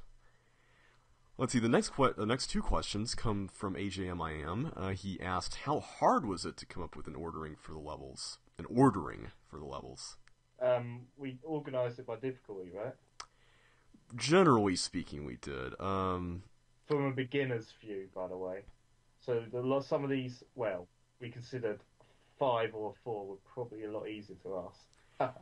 Let's see. The next 2 questions come from AJMIM. He asked, "How hard was it to come up with an ordering for the levels?" We organised it by difficulty, right? Generally speaking, we did. From a beginner's view, by the way. So some of these, well, we considered 5 or 4 were probably a lot easier to ask.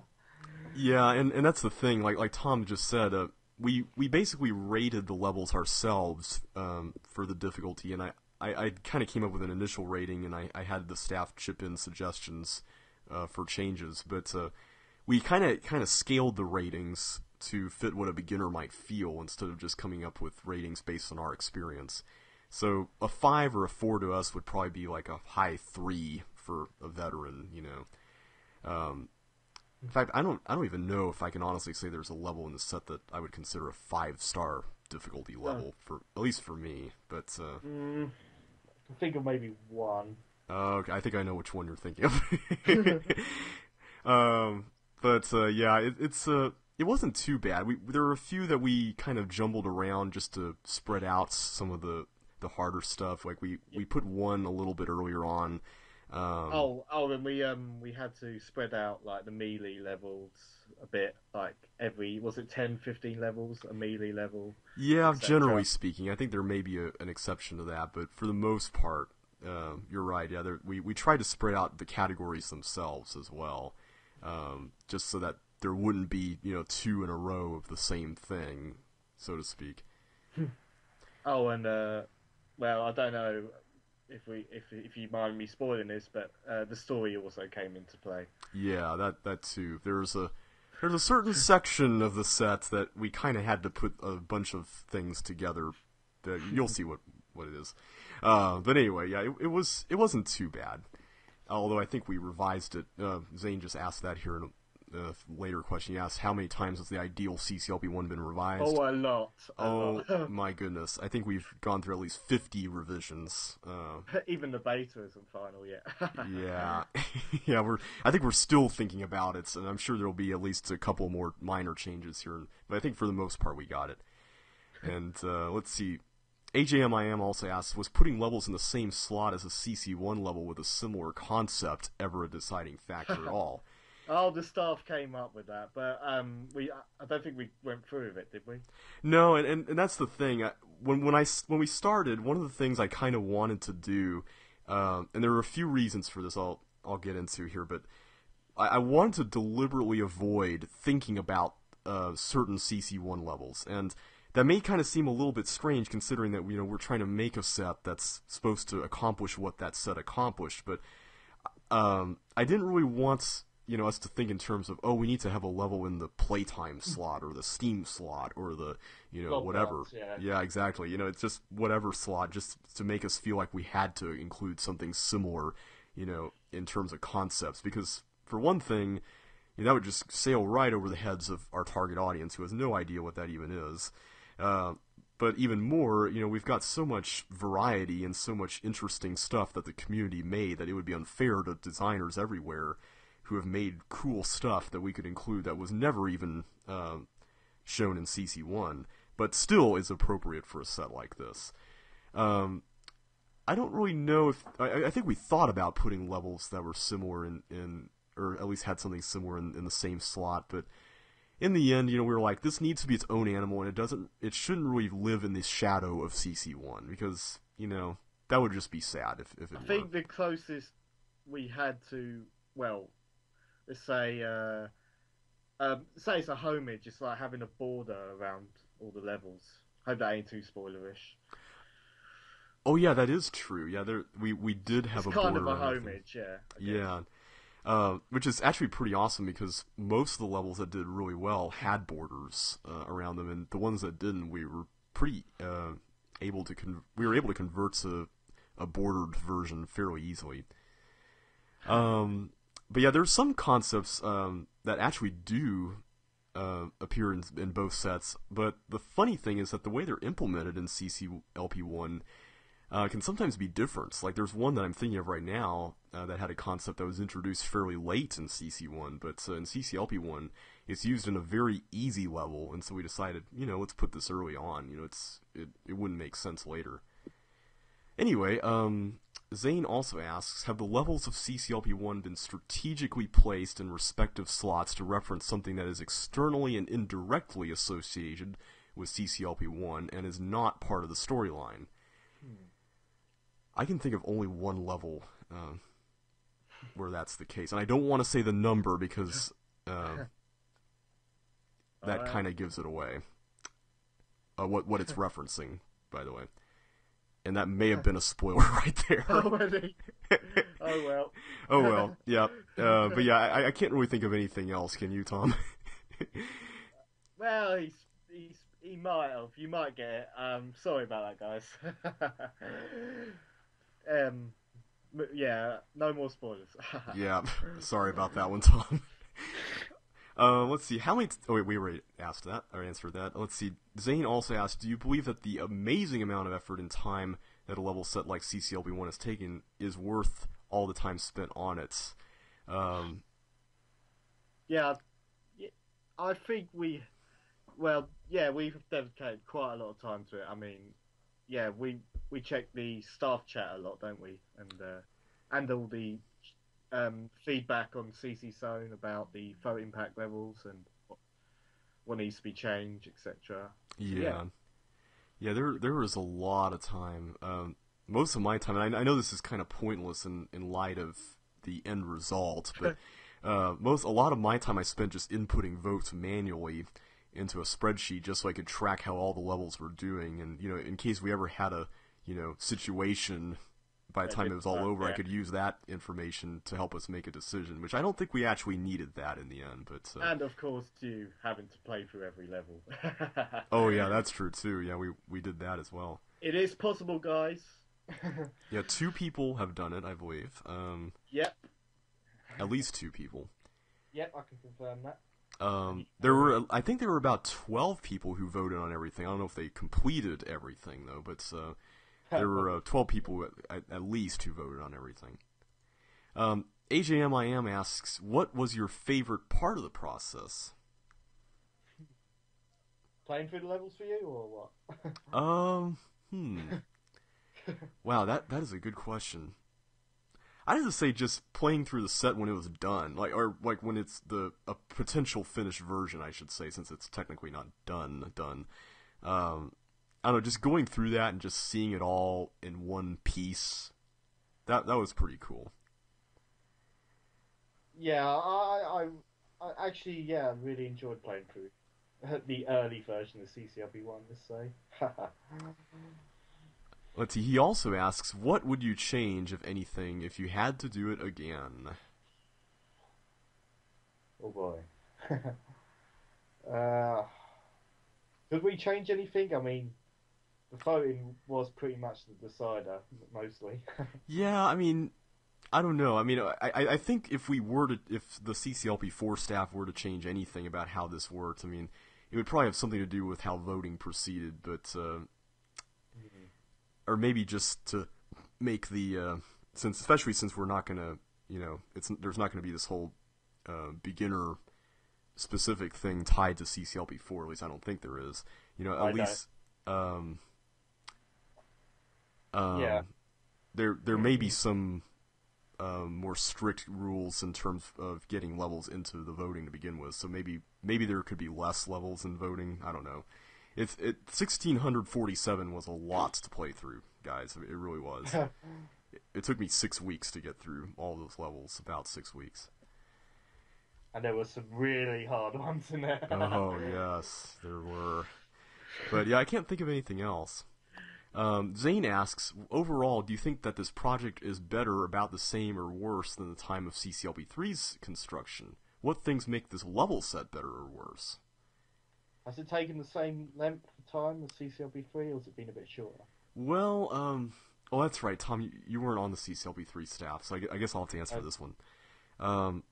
Yeah, and that's the thing. Like Tom just said, we basically rated the levels ourselves for the difficulty, and I kind of came up with an initial rating, and I had the staff chip in suggestions for changes, but we kind of scaled the ratings to fit what a beginner might feel instead of just coming up with ratings based on our experience. So a 5 or a 4 to us would probably be like a high 3 for a veteran, you know. In fact, I don't even know if I can honestly say there's a level in the set that I would consider a 5-star difficulty level, for at least for me. But I think of maybe one. okay, I think I know which one you're thinking of. Yeah, it wasn't too bad. There were a few that we kind of jumbled around just to spread out some of the harder stuff. Like we put one a little bit earlier on. And we had to spread out like the melee levels a bit, like was it 10, 15 levels, a melee level? Yeah, etc. generally speaking, I think there may be an exception to that, but for the most part, you're right. Yeah, we tried to spread out the categories themselves as well, just so that there wouldn't be 2 in a row of the same thing, so to speak. Oh, and well, I don't know if you mind me spoiling this, but the story also came into play. Yeah, that too. There's a certain section of the set that we kind of had to put a bunch of things together. That you'll see what it is. But anyway, yeah, it wasn't too bad. Although I think we revised it. Zane just asked that here in a later question. He asked how many times has the ideal CCLP1 been revised? Oh, a lot. My goodness. I think we've gone through at least 50 revisions. Even the beta isn't final yet. Yeah. Yeah, I think we're still thinking about it, and I'm sure there'll be at least a couple more minor changes here. But I think for the most part we got it. And let's see. AJMIM also asks, was putting levels in the same slot as a CC1 level with a similar concept ever a deciding factor at all? Oh, the staff came up with that, but I don't think we went through with it, did we? No, and that's the thing. When we started, one of the things I kind of wanted to do, and there were a few reasons for this I'll get into here, but I wanted to deliberately avoid thinking about certain CC1 levels, and that may kind of seem a little bit strange considering that we're trying to make a set that's supposed to accomplish what that set accomplished, but I didn't really want us to think in terms of, we need to have a level in the playtime slot or the Steam slot or the, whatever. Yeah, exactly. It's just whatever slot, just to make us feel like we had to include something similar, in terms of concepts. Because, for one thing, that would just sail right over the heads of our target audience who has no idea what that even is. But even more, we've got so much variety and so much interesting stuff that the community made that it would be unfair to designers everywhere who have made cool stuff that we could include that was never even shown in CC1, but still is appropriate for a set like this. I don't really know if... I think we thought about putting levels that were similar in or at least had something similar in the same slot, but in the end, we were like, this needs to be its own animal, and it shouldn't really live in the shadow of CC1, because, that would just be sad if it were. I think the closest we had to, well... Let's say, say it's a homage. It's like having a border around all the levels. Hope that ain't too spoilerish. Oh yeah, that is true. Yeah, we did have it's a border. Kind of a homage, yeah. Yeah, which is actually pretty awesome because most of the levels that did really well had borders around them, and the ones that didn't, we were pretty able to convert to a bordered version fairly easily. But yeah, there's some concepts that actually do appear in both sets, but the funny thing is that the way they're implemented in CCLP1 can sometimes be different. Like there's one that I'm thinking of right now that had a concept that was introduced fairly late in CC1, but in CCLP1 it's used in a very easy level, and so we decided, let's put this early on. It wouldn't make sense later. Anyway, Zane also asks, have the levels of CCLP1 been strategically placed in respective slots to reference something that is externally and indirectly associated with CCLP1 and is not part of the storyline? I can think of only one level where that's the case, and I don't want to say the number because that kind of gives it away. What it's referencing, by the way. And that may have been a spoiler right there. Already. Oh well. Oh well. Yeah. But yeah, I can't really think of anything else. Can you, Tom? Well, he might have. You might get it. Sorry about that, guys. um, yeah, no more spoilers. Yeah, sorry about that one, Tom. Let's see. How many? Oh wait, we already asked that or answered that. Let's see. Zane also asked, "Do you believe that the amazing amount of effort and time that a level set like CCLP1 has taken is worth all the time spent on it?" Um, Yeah, I think well, yeah, we've dedicated quite a lot of time to it. I mean, yeah, we check the staff chat a lot, don't we? And all the feedback on CC Zone about the photo impact levels and what needs to be changed, etc. So yeah, yeah, yeah. There was a lot of time. Most of my time, and I know this is kind of pointless in light of the end result, but a lot of my time I spent just inputting votes manually into a spreadsheet just so I could track how all the levels were doing, and in case we ever had a situation by the that time it didn't was all work. over, I Yeah, could use that information to help us make a decision, which I don't think we actually needed that in the end. But and of course, you having to play through every level. oh yeah, that's true too. Yeah, we did that as well. It is possible, guys. Yeah, two people have done it, I believe. Yep, At least two people. yep, I can confirm that. I think there were about 12 people who voted on everything. I don't know if they completed everything though, but there were 12 people at least who voted on everything. AJMIM asks, what was your favorite part of the process? Playing through the levels for you, or what? Um, hmm. Wow, that is a good question. I'd have to say just playing through the set when it was done, or when it's a potential finished version, I should say, since it's technically not done. I don't know, just going through that and just seeing it all in one piece. That was pretty cool. Yeah, I actually, yeah, really enjoyed playing through the early version of CCLP1, let's say. Let's see. He also asks, what would you change, if anything, if you had to do it again? Oh boy. uh, Did we change anything? I mean, the voting was pretty much the decider, mostly. Yeah, I mean, I don't know. I mean, I think if the CCLP4 staff were to change anything about how this works, I mean, it would probably have something to do with how voting proceeded, but or maybe just to make especially since we're not gonna, there's not gonna be this whole beginner specific thing tied to CCLP4. At least I don't think there is. At I don't. least Yeah. there may be some more strict rules in terms of getting levels into the voting to begin with. So maybe there could be less levels in voting. I don't know. 1647 was a lot to play through, guys. It really was. It took me 6 weeks to get through all those levels. About 6 weeks. And there were some really hard ones in there. Oh yes, there were. But yeah, I can't think of anything else. Zane asks, overall, do you think that this project is better, about the same, or worse than the time of CCLP3's construction? What things make this level set better or worse? Has it taken the same length of time as CCLP3, or has it been a bit shorter? Well, oh, that's right, Tom. You weren't on the CCLP3 staff, so I guess I'll have to answer this one. Um,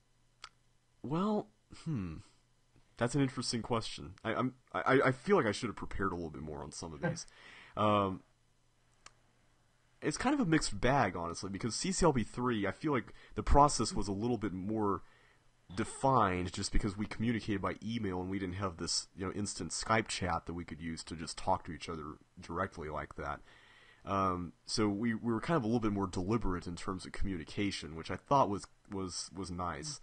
well, that's an interesting question. I feel like I should have prepared a little bit more on some of these. It's kind of a mixed bag, honestly, because CCLP3, I feel like the process was a little bit more defined just because we communicated by email and we didn't have this instant Skype chat that we could use to just talk to each other directly like that. So we were kind of a little bit more deliberate in terms of communication, which I thought was nice.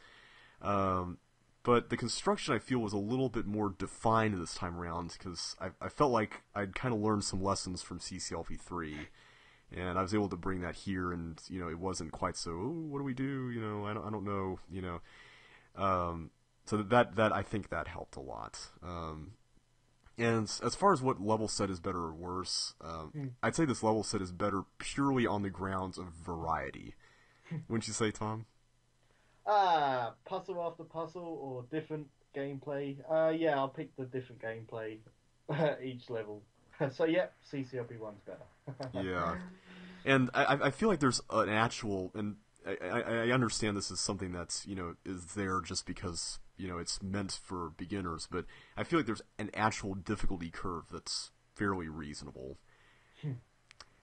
But the construction, I feel, was a little bit more defined this time around because I felt like I'd kind of learned some lessons from CCLP3, and I was able to bring that here, and it wasn't quite so, oh, what do we do? I don't know. So that I think that helped a lot. And as far as what level set is better or worse, I'd say this level set is better purely on the grounds of variety. Wouldn't you say, Tom? Puzzle after puzzle, or different gameplay. Yeah, I'll pick the different gameplay each level. So yeah, CCLP1's better. Yeah, and I feel like there's an actual, and I understand this is something that's is there just because it's meant for beginners, but I feel like there's an actual difficulty curve that's fairly reasonable.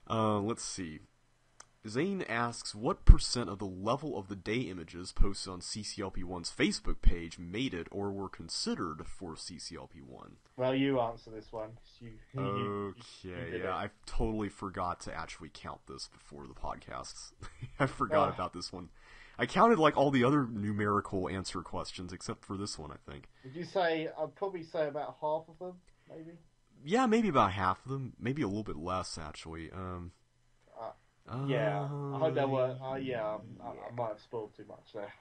Let's see. Zane asks, what percent of the level of the day images posted on CCLP1's Facebook page made it or were considered for CCLP1? Well, you answer this one. You Okay, did yeah, it. I totally forgot to actually count this before the podcast. I forgot about this one. I counted like all the other numerical answer questions except for this one, I think. Would you say, I'd probably say about half of them, maybe? Yeah, maybe about half of them, maybe a little bit less actually. Yeah, I hope there were. Yeah, I Yeah. might have spoiled too much there.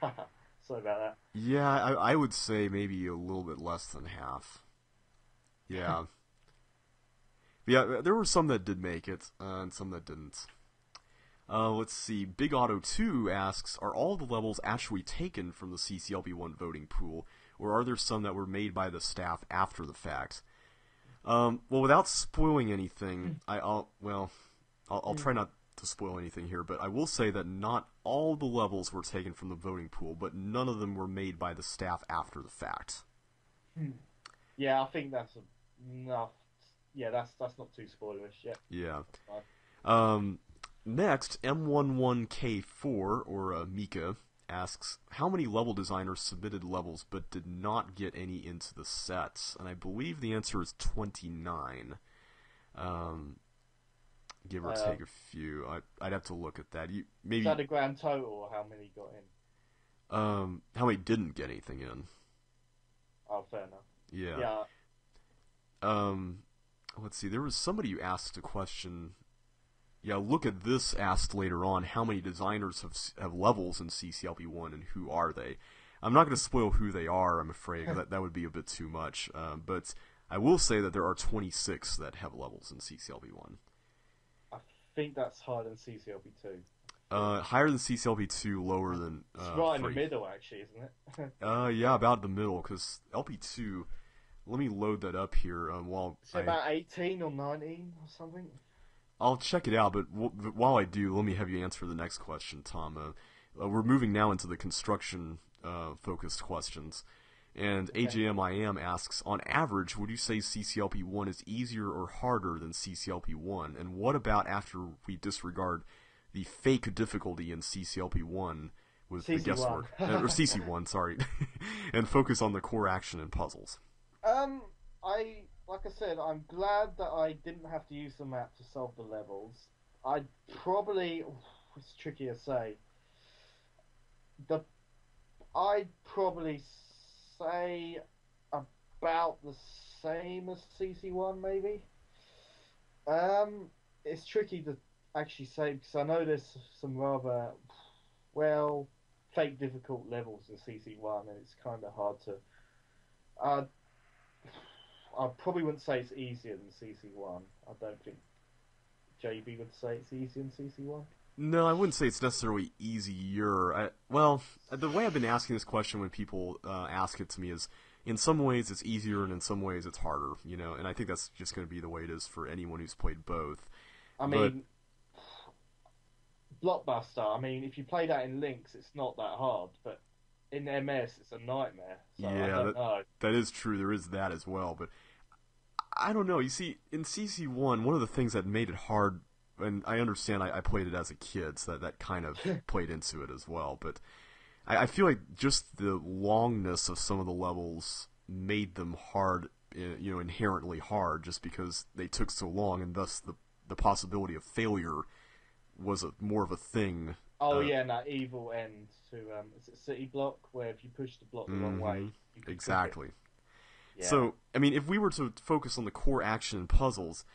Sorry about that. Yeah, I would say maybe a little bit less than half. Yeah. Yeah, there were some that did make it, and some that didn't. Let's see. Big Auto 2 asks, are all the levels actually taken from the CCLP1 voting pool, or are there some that were made by the staff after the fact? Well, without spoiling anything, I'll try not to spoil anything here, but I will say that not all the levels were taken from the voting pool, but none of them were made by the staff after the fact. Yeah, I think that's enough. Yeah, that's not too spoilerish. Yeah. Yeah. Fine. Next, M11K4, or Mika, asks, how many level designers submitted levels but did not get any into the sets? And I believe the answer is 29. Give or take a few. I'd have to look at that. Is that the grand total, or how many got in? How many didn't get anything in? Oh, fair enough. Yeah. Yeah. Let's see. There was somebody who asked a question. Yeah, look at this asked later on, how many designers have levels in CCLP1 and who are they? I'm not going to spoil who they are, I'm afraid. that would be a bit too much. But I will say that there are 26 that have levels in CCLP1. I think that's higher than CCLP2. Higher than CCLP2, lower than It's right in the 3. middle, actually, isn't it? Yeah, about the middle, because LP2, let me load that up here while It's about 18 or 19 or something. I'll check it out, but while I do, let me have you answer the next question, Tom. We're moving now into the construction-focused questions. And Okay. AJMIM asks, on average, would you say CCLP1 is easier or harder than CCLP1? And what about after we disregard the fake difficulty in CCLP1 with the CC1. guesswork? Or CC1, sorry. And focus on the core action and puzzles. Like I said, I'm glad that I didn't have to use the map to solve the levels. I'd probably, it's tricky to say. I'd probably say about the same as CC1, maybe. It's tricky to actually say because I know there's some rather, well, fake difficult levels in CC1, and it's kind of hard to. Uh, I probably wouldn't say it's easier than CC1. I don't think JB would say it's easier than CC1. No, I wouldn't say it's necessarily easier. The way I've been asking this question when people ask it to me is, in some ways it's easier and in some ways it's harder, and I think that's just going to be the way it is for anyone who's played both. I mean, Blockbuster, I mean, if you play that in Lynx, it's not that hard, but in MS, it's a nightmare. So I don't know. That is true. There is that as well, but I don't know. You see, in CC1, one of the things that made it hard, and I understand I played it as a kid, so that kind of played into it as well, but I feel like just the longness of some of the levels made them hard, inherently hard, just because they took so long, and thus the possibility of failure was more of a thing. Oh yeah, and that evil end to is it City Block, where if you push the block the wrong way, you can exactly. Yeah. So, I mean, if we were to focus on the core action and puzzles,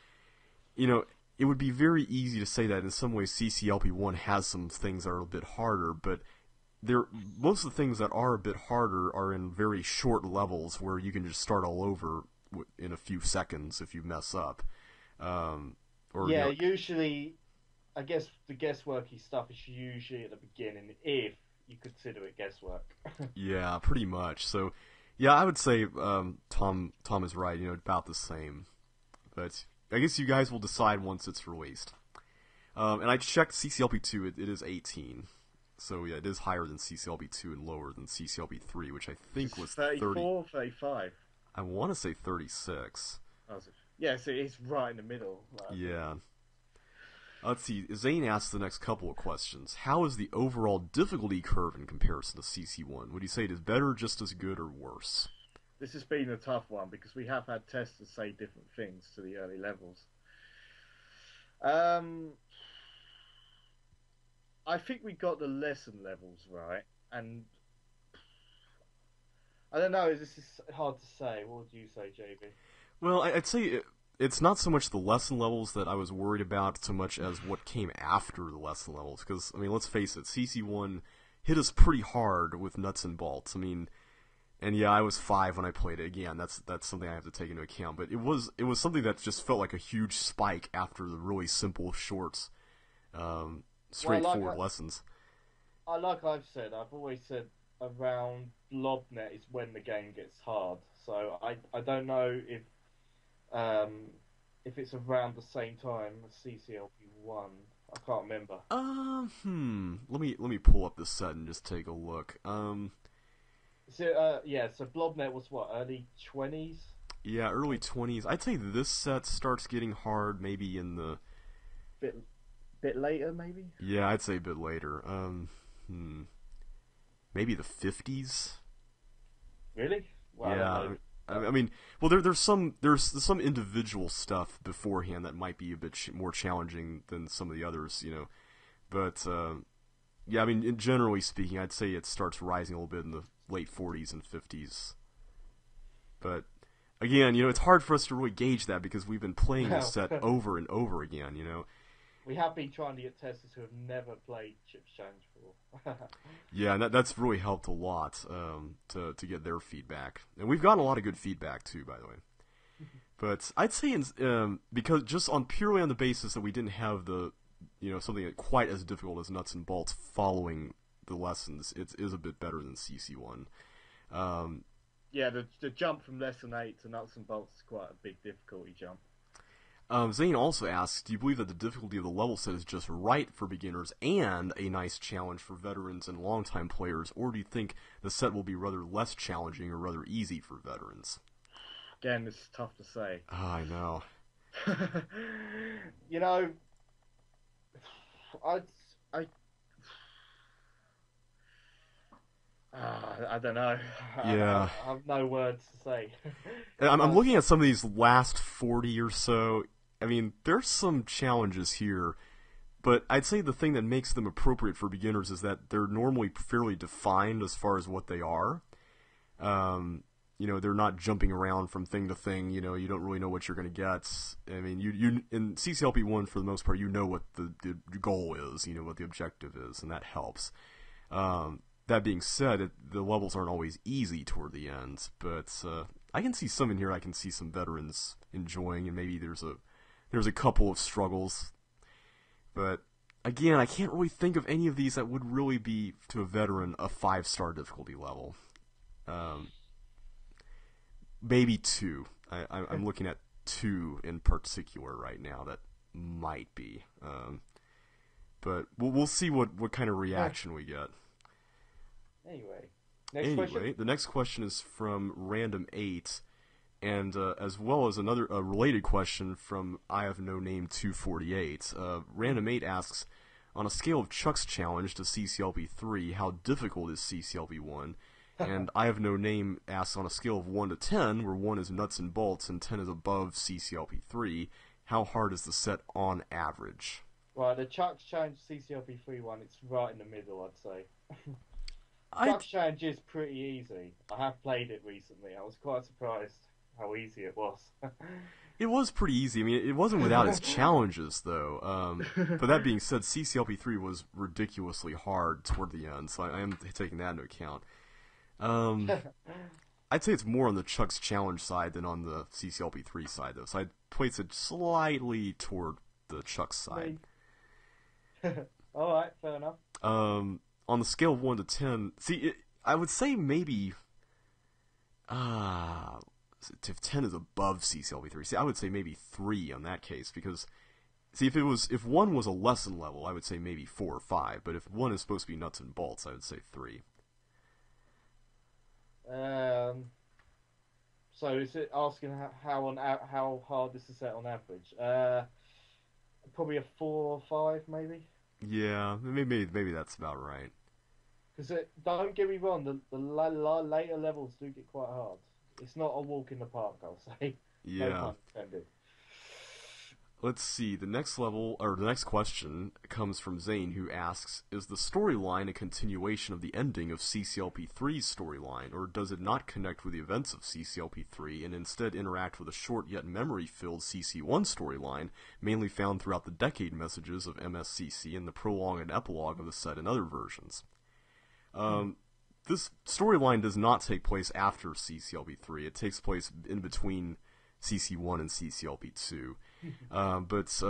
it would be very easy to say that in some ways CCLP1 has some things that are a bit harder, but most of the things that are a bit harder are in very short levels where you can just start all over in a few seconds if you mess up. Usually, I guess the guessworky stuff is usually at the beginning if you consider it guesswork. Yeah, pretty much. So, Yeah, I would say Tom is right. About the same. But I guess you guys will decide once it's released. And I checked CCLP2. It is 18. So yeah, it is higher than CCLP2 and lower than CCLP3, which I think It's was 30. 34, 35. I want to say 36. Oh, is it? Yeah, so it's right in the middle. Like, I think. Yeah. Let's see. Zane asks the next couple of questions. How is the overall difficulty curve in comparison to CC1? Would you say it is better, just as good, or worse? This has been a tough one because we have had testers say different things to the early levels. Um, I think we got the lesson levels right, and I don't know. This is hard to say. What would you say, JB? Well, I'd say it's not so much the lesson levels that I was worried about so much as what came after the lesson levels. Because, I mean, let's face it, CC1 hit us pretty hard with nuts and bolts. I mean, and yeah, I was 5 when I played it. Again, that's something I have to take into account. But it was something that just felt like a huge spike after the really simple, short, straightforward lessons. Like I've said, I've always said around LobNet is when the game gets hard. So I don't know um, if it's around the same time as CCLP1. I can't remember. Let me pull up the set and just take a look. So yeah, so Blobnet was what, early 20s? Yeah, early 20s. I'd say this set starts getting hard maybe in the Bit bit later, maybe. yeah, I'd say a bit later. Maybe the 50s. Really? Well, I Yeah, don't know. I mean, well, there's some individual stuff beforehand that might be a bit more challenging than some of the others, But yeah, I mean, generally speaking, I'd say it starts rising a little bit in the late 40s and 50s. But again, it's hard for us to really gauge that because we've been playing this set over and over again. We have been trying to get testers who have never played Chips Challenge before. Yeah, and that's really helped a lot to get their feedback, and we've gotten a lot of good feedback too, by the way. But I'd say because just purely on the basis that we didn't have the something quite as difficult as nuts and bolts following the lessons, it is a bit better than CC1. Yeah, the jump from lesson 8 to nuts and bolts is quite a big difficulty jump. Zane also asks, do you believe that the difficulty of the level set is just right for beginners and a nice challenge for veterans and longtime players, or do you think the set will be rather less challenging or rather easy for veterans? Again, this is tough to say. I know. You know, I, I, I don't know. Yeah. I have no words to say. I'm looking at some of these last 40 or so. I mean, there's some challenges here, but I'd say the thing that makes them appropriate for beginners is that they're normally fairly defined as far as what they are. They're not jumping around from thing to thing. You don't really know what you're going to get. I mean, you in CCLP1 for the most part, you know what the goal is. You know what the objective is, and that helps. That being said, the levels aren't always easy toward the end, but I can see some in here I can see some veterans enjoying, and maybe there's a couple of struggles. But again, I can't really think of any of these that would really be, to a veteran, a 5-star difficulty level. Maybe 2. I'm looking at 2 in particular right now that might be. But we'll see what kind of reaction we get. Anyway, next question. The next question is from Random 8, and as well as another related question from I Have No Name 248. Random 8 asks, on a scale of Chuck's challenge to CCLP3, how difficult is CCLP1? And I Have No Name asks, on a scale of 1 to 10, where 1 is nuts and bolts and 10 is above CCLP3, how hard is the set on average? Right, the Chuck's Challenge CCLP3 one, it's right in the middle, I'd say. Chuck's Challenge is pretty easy. I have played it recently. I was quite surprised how easy it was. It was pretty easy. I mean, it wasn't without its challenges, though. But that being said, CCLP3 was ridiculously hard toward the end, so I am taking that into account. I'd say it's more on the Chuck's Challenge side than on the CCLP3 side, though. So I'd place it slightly toward the Chuck's side. Alright, fair enough. On the scale of 1 to 10, I would say maybe If 10 is above CCLP3, see, I would say maybe 3 on that case, because, see, if 1 was a lesson level, I would say maybe 4 or 5, but if 1 is supposed to be nuts and bolts, I would say 3. So is it asking how hard this is set on average? Probably a 4 or 5, maybe. Yeah, maybe that's about right. Because don't get me wrong, the later levels do get quite hard. It's not a walk in the park, I'll say. No Yeah. pun intended. Let's see, the next question comes from Zane, who asks, is the storyline a continuation of the ending of CCLP3's storyline, or does it not connect with the events of CCLP3 and instead interact with a short yet memory-filled CC1 storyline, mainly found throughout the decade messages of MSCC and the prologue and epilogue of the set in other versions? This storyline does not take place after CCLP3, it takes place in between CC1 and CCLP2. But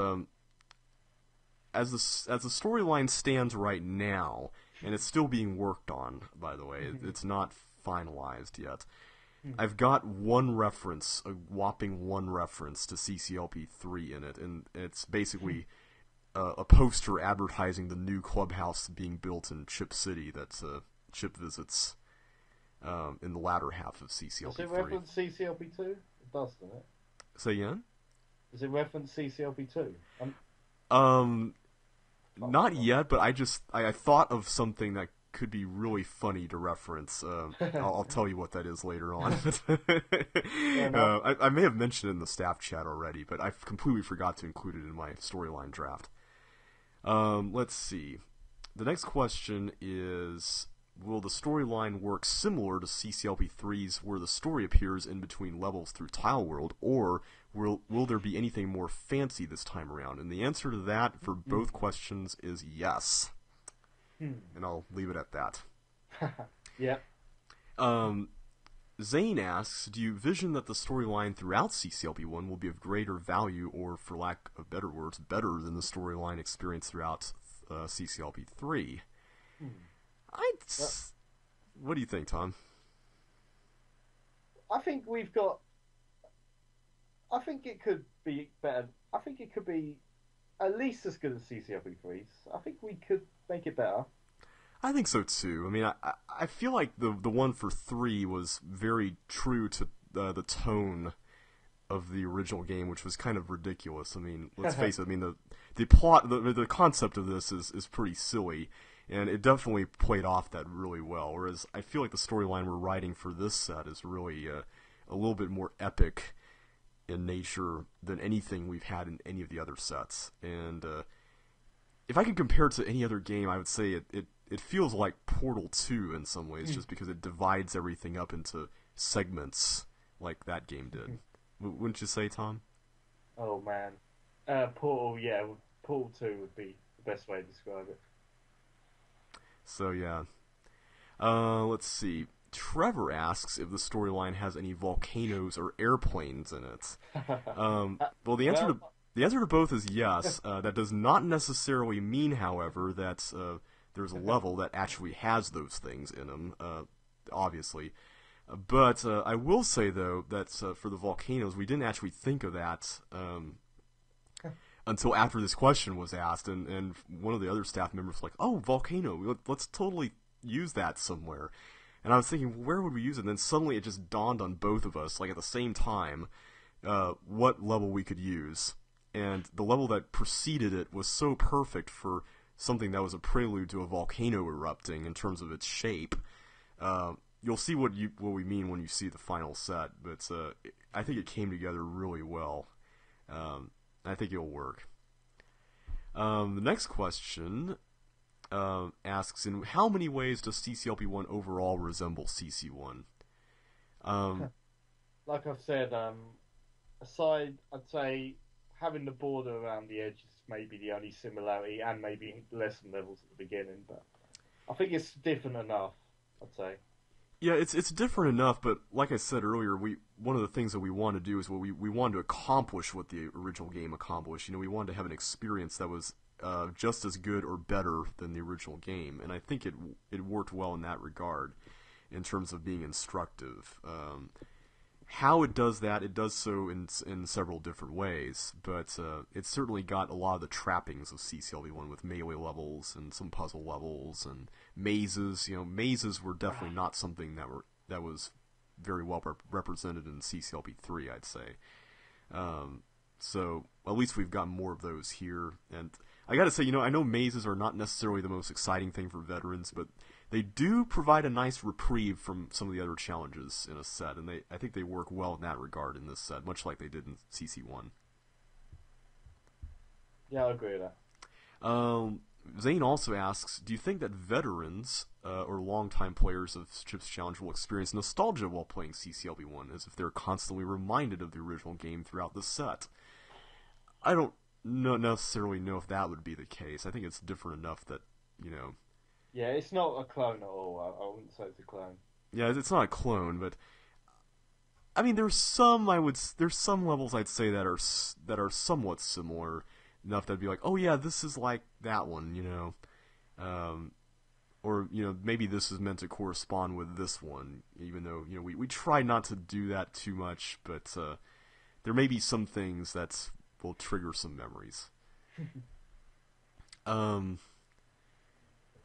as the storyline stands right now, and it's still being worked on, by the way, it's not finalized yet. I've got one reference, a whopping one reference to CCLP3 in it, and it's basically a poster advertising the new clubhouse being built in Chip City that Chip visits in the latter half of CCLP3. Does it reference CCLP2? It does, doesn't it? Say again? Does it reference CCLP2? Not yet, but I thought of something that could be really funny to reference. I'll tell you what that is later on. I may have mentioned it in the staff chat already, but I completely forgot to include it in my storyline draft. Let's see. The next question is, will the storyline work similar to CCLP3's where the story appears in between levels through Tile World, or will there be anything more fancy this time around? And the answer to that for both questions is yes. And I'll leave it at that. Yeah. Zane asks, do you vision that the storyline throughout CCLP1 will be of greater value, or for lack of better words, better than the storyline experienced throughout CCLP3? What do you think, Tom? I think it could be better. I think it could be at least as good as CCLP3's. I think we could make it better. I think so too. I mean, I feel like the one for 3 was very true to the tone of the original game, which was kind of ridiculous. I mean, let's face it. I mean, the plot, the concept of this is pretty silly, and it definitely played off that really well. Whereas I feel like the storyline we're writing for this set is really a little bit more epic in nature than anything we've had in any of the other sets. And if I could compare it to any other game, I would say it feels like Portal 2 in some ways, just because it divides everything up into segments like that game did. Wouldn't you say, Tom? Oh man, Portal 2 would be the best way to describe it. So yeah, let's see. Trevor asks if the storyline has any volcanoes or airplanes in it. Well, the answer to both is yes. That does not necessarily mean, however, that there's a level that actually has those things in them, obviously. But I will say, though, that for the volcanoes, we didn't actually think of that until after this question was asked, and one of the other staff members was like, oh, volcano, let's totally use that somewhere. And I was thinking, where would we use it? And then suddenly it just dawned on both of us, like at the same time, what level we could use. And the level that preceded it was so perfect for something that was a prelude to a volcano erupting in terms of its shape. You'll see what we mean when you see the final set, but I think it came together really well. I think it'll work. The next question asks, in how many ways does CCLP1 overall resemble CC1? Like I've said, aside, I'd say having the border around the edges may be the only similarity, and maybe lesson levels at the beginning, but I think it's different enough, I'd say. Yeah, it's different enough, but like I said earlier, one of the things that we want to do is we wanted to accomplish what the original game accomplished. You know, we wanted to have an experience that was just as good or better than the original game, and I think it worked well in that regard. in terms of being instructive. How it does that, it does so in several different ways, but it's certainly got a lot of the trappings of CCLP1 with melee levels and some puzzle levels and mazes. Mazes were definitely not something that was very well represented in CCLP3, I'd say. So at least we've got more of those here, and I gotta say, I know mazes are not necessarily the most exciting thing for veterans, but they do provide a nice reprieve from some of the other challenges in a set, and I think they work well in that regard in this set, much like they did in CC1. Yeah, I agree with that. Zane also asks, do you think that veterans or longtime players of Chips Challenge will experience nostalgia while playing CCLP1, as if they're constantly reminded of the original game throughout the set? I don't necessarily know if that would be the case. I think it's different enough that, Yeah, it's not a clone at all. I wouldn't say it's a clone. Yeah, it's not a clone, but I mean, there's some levels I'd say that are somewhat similar enough that'd be like, oh yeah, this is like that one, or maybe this is meant to correspond with this one, even though we try not to do that too much, but there may be some things that will trigger some memories.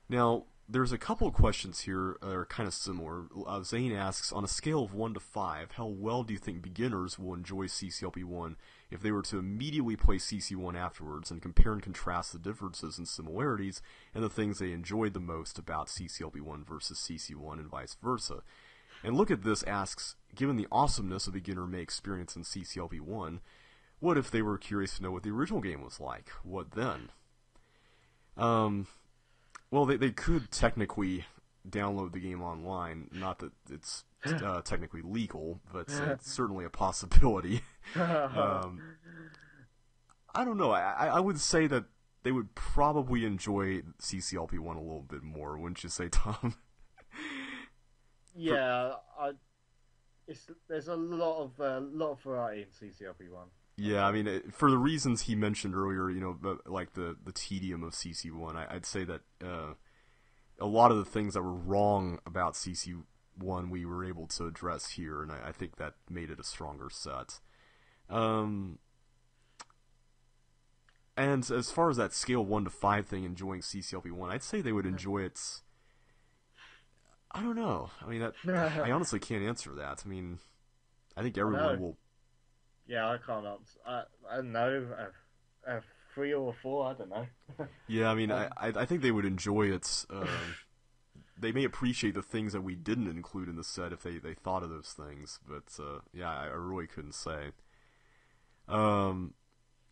Now, there's a couple of questions here that are kind of similar. Zane asks, on a scale of 1 to 5, how well do you think beginners will enjoy CCLP1 if they were to immediately play CC1 afterwards and compare and contrast the differences and similarities and the things they enjoyed the most about CCLP1 versus CC1 and vice versa? And Look at This asks, given the awesomeness a beginner may experience in CCLP1, what if they were curious to know what the original game was like? What then? Well, they could technically download the game online. Not that it's technically legal, but it's certainly a possibility. I don't know. I would say that they would probably enjoy CCLP1 a little bit more, wouldn't you say, Tom? Yeah, there's a lot of variety in CCLP1. Yeah, I mean, for the reasons he mentioned earlier, like the tedium of CC1, I'd say that a lot of the things that were wrong about CC1 we were able to address here, and I think that made it a stronger set. And as far as that scale 1 to 5 thing, enjoying CCLP1, I'd say they would enjoy it. I don't know. I mean, I honestly can't answer that. I mean, I think everyone will. Yeah, I can't answer. I don't know. 3 or 4, I don't know. Yeah, I mean, I think they would enjoy it. They may appreciate the things that we didn't include in the set if they thought of those things, but yeah, I really couldn't say.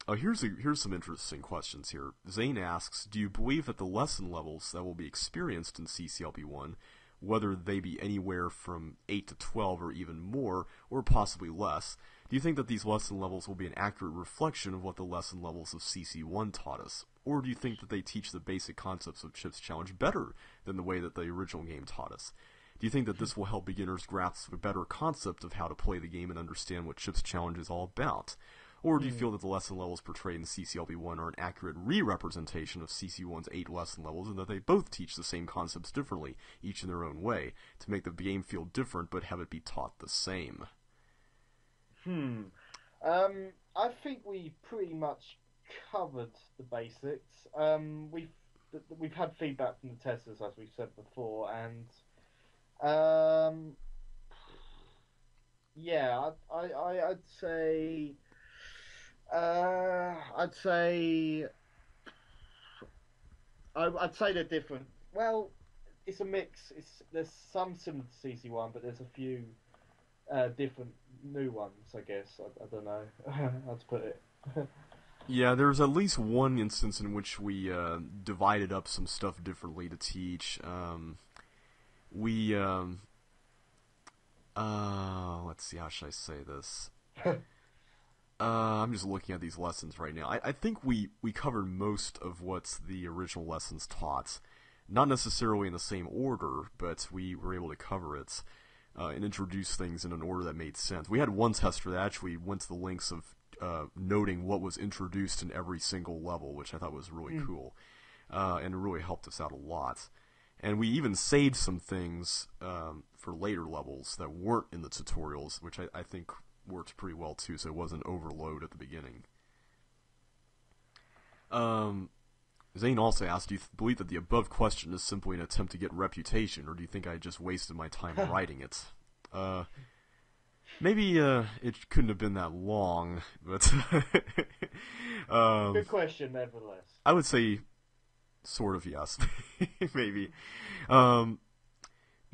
Here's some interesting questions here. Zane asks, do you believe that the lesson levels that will be experienced in CCLP1, whether they be anywhere from 8 to 12 or even more, or possibly less, do you think that these lesson levels will be an accurate reflection of what the lesson levels of CC1 taught us? Or do you think that they teach the basic concepts of Chips Challenge better than the way that the original game taught us? Do you think that this will help beginners grasp a better concept of how to play the game and understand what Chips Challenge is all about? Or do you feel that the lesson levels portrayed in CCLP1 are an accurate re-representation of CC1's 8 lesson levels, and that they both teach the same concepts differently, each in their own way, to make the game feel different but have it be taught the same? I think we pretty much covered the basics. We've had feedback from the testers, as we've said before, and yeah, I'd say they're different. Well, it's a mix. There's some similar to CC1, but there's a few different new ones, I guess. I don't know how to put it. Yeah, there's at least one instance in which we divided up some stuff differently to teach. Let's see, how should I say this? I'm just looking at these lessons right now. I think we covered most of what the original lessons taught. Not necessarily in the same order, but we were able to cover it and introduce things in an order that made sense. We had one tester that actually went to the links of noting what was introduced in every single level, which I thought was really cool, and it really helped us out a lot. And we even saved some things for later levels that weren't in the tutorials, which I think worked pretty well too, so it wasn't overload at the beginning. Zane also asked, do you believe that the above question is simply an attempt to get reputation, or do you think I just wasted my time writing it? Maybe it couldn't have been that long, but Good question, nevertheless. I would say sort of yes. Maybe. The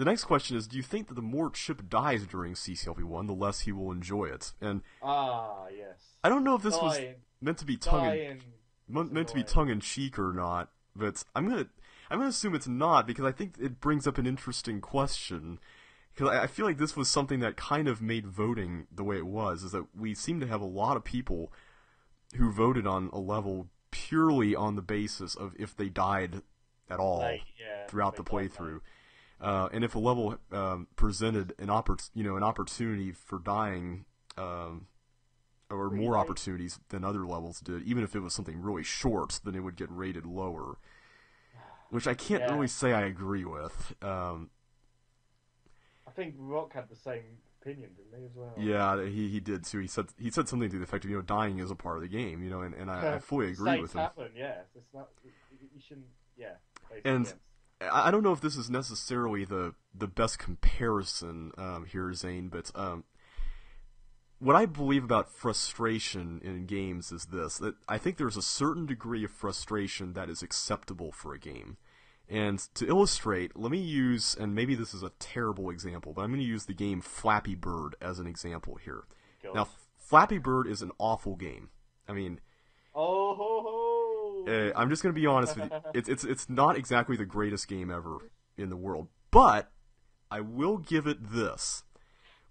next question is, do you think that the more Chip dies during CCLP1, the less he will enjoy it? And yes. I don't know if this was Dying. meant to be Dying. tongue in cheek or not, but I'm gonna assume it's not, because I think it brings up an interesting question. Because I feel like this was something that kind of made voting the way it was, is that we seem to have a lot of people who voted on a level purely on the basis of if they died at all throughout the playthrough. And if a level presented an opportunity for dying, or more opportunities than other levels did, even if it was something really short, then it would get rated lower. Which I can't really say I agree with. I think Rock had the same opinion, didn't he, as well? Yeah, he did too. He said something to the effect of, dying is a part of the game, and I fully agree with him. Happen, it's not. You shouldn't. And yes. I don't know if this is necessarily the best comparison here, Zane, but what I believe about frustration in games is this: that I think there's a certain degree of frustration that is acceptable for a game. And to illustrate, let me use, and maybe this is a terrible example, but I'm going to use the game Flappy Bird as an example here. Now, Flappy Bird is an awful game. I mean, I'm just going to be honest with you. It's not exactly the greatest game ever in the world, but I will give it this.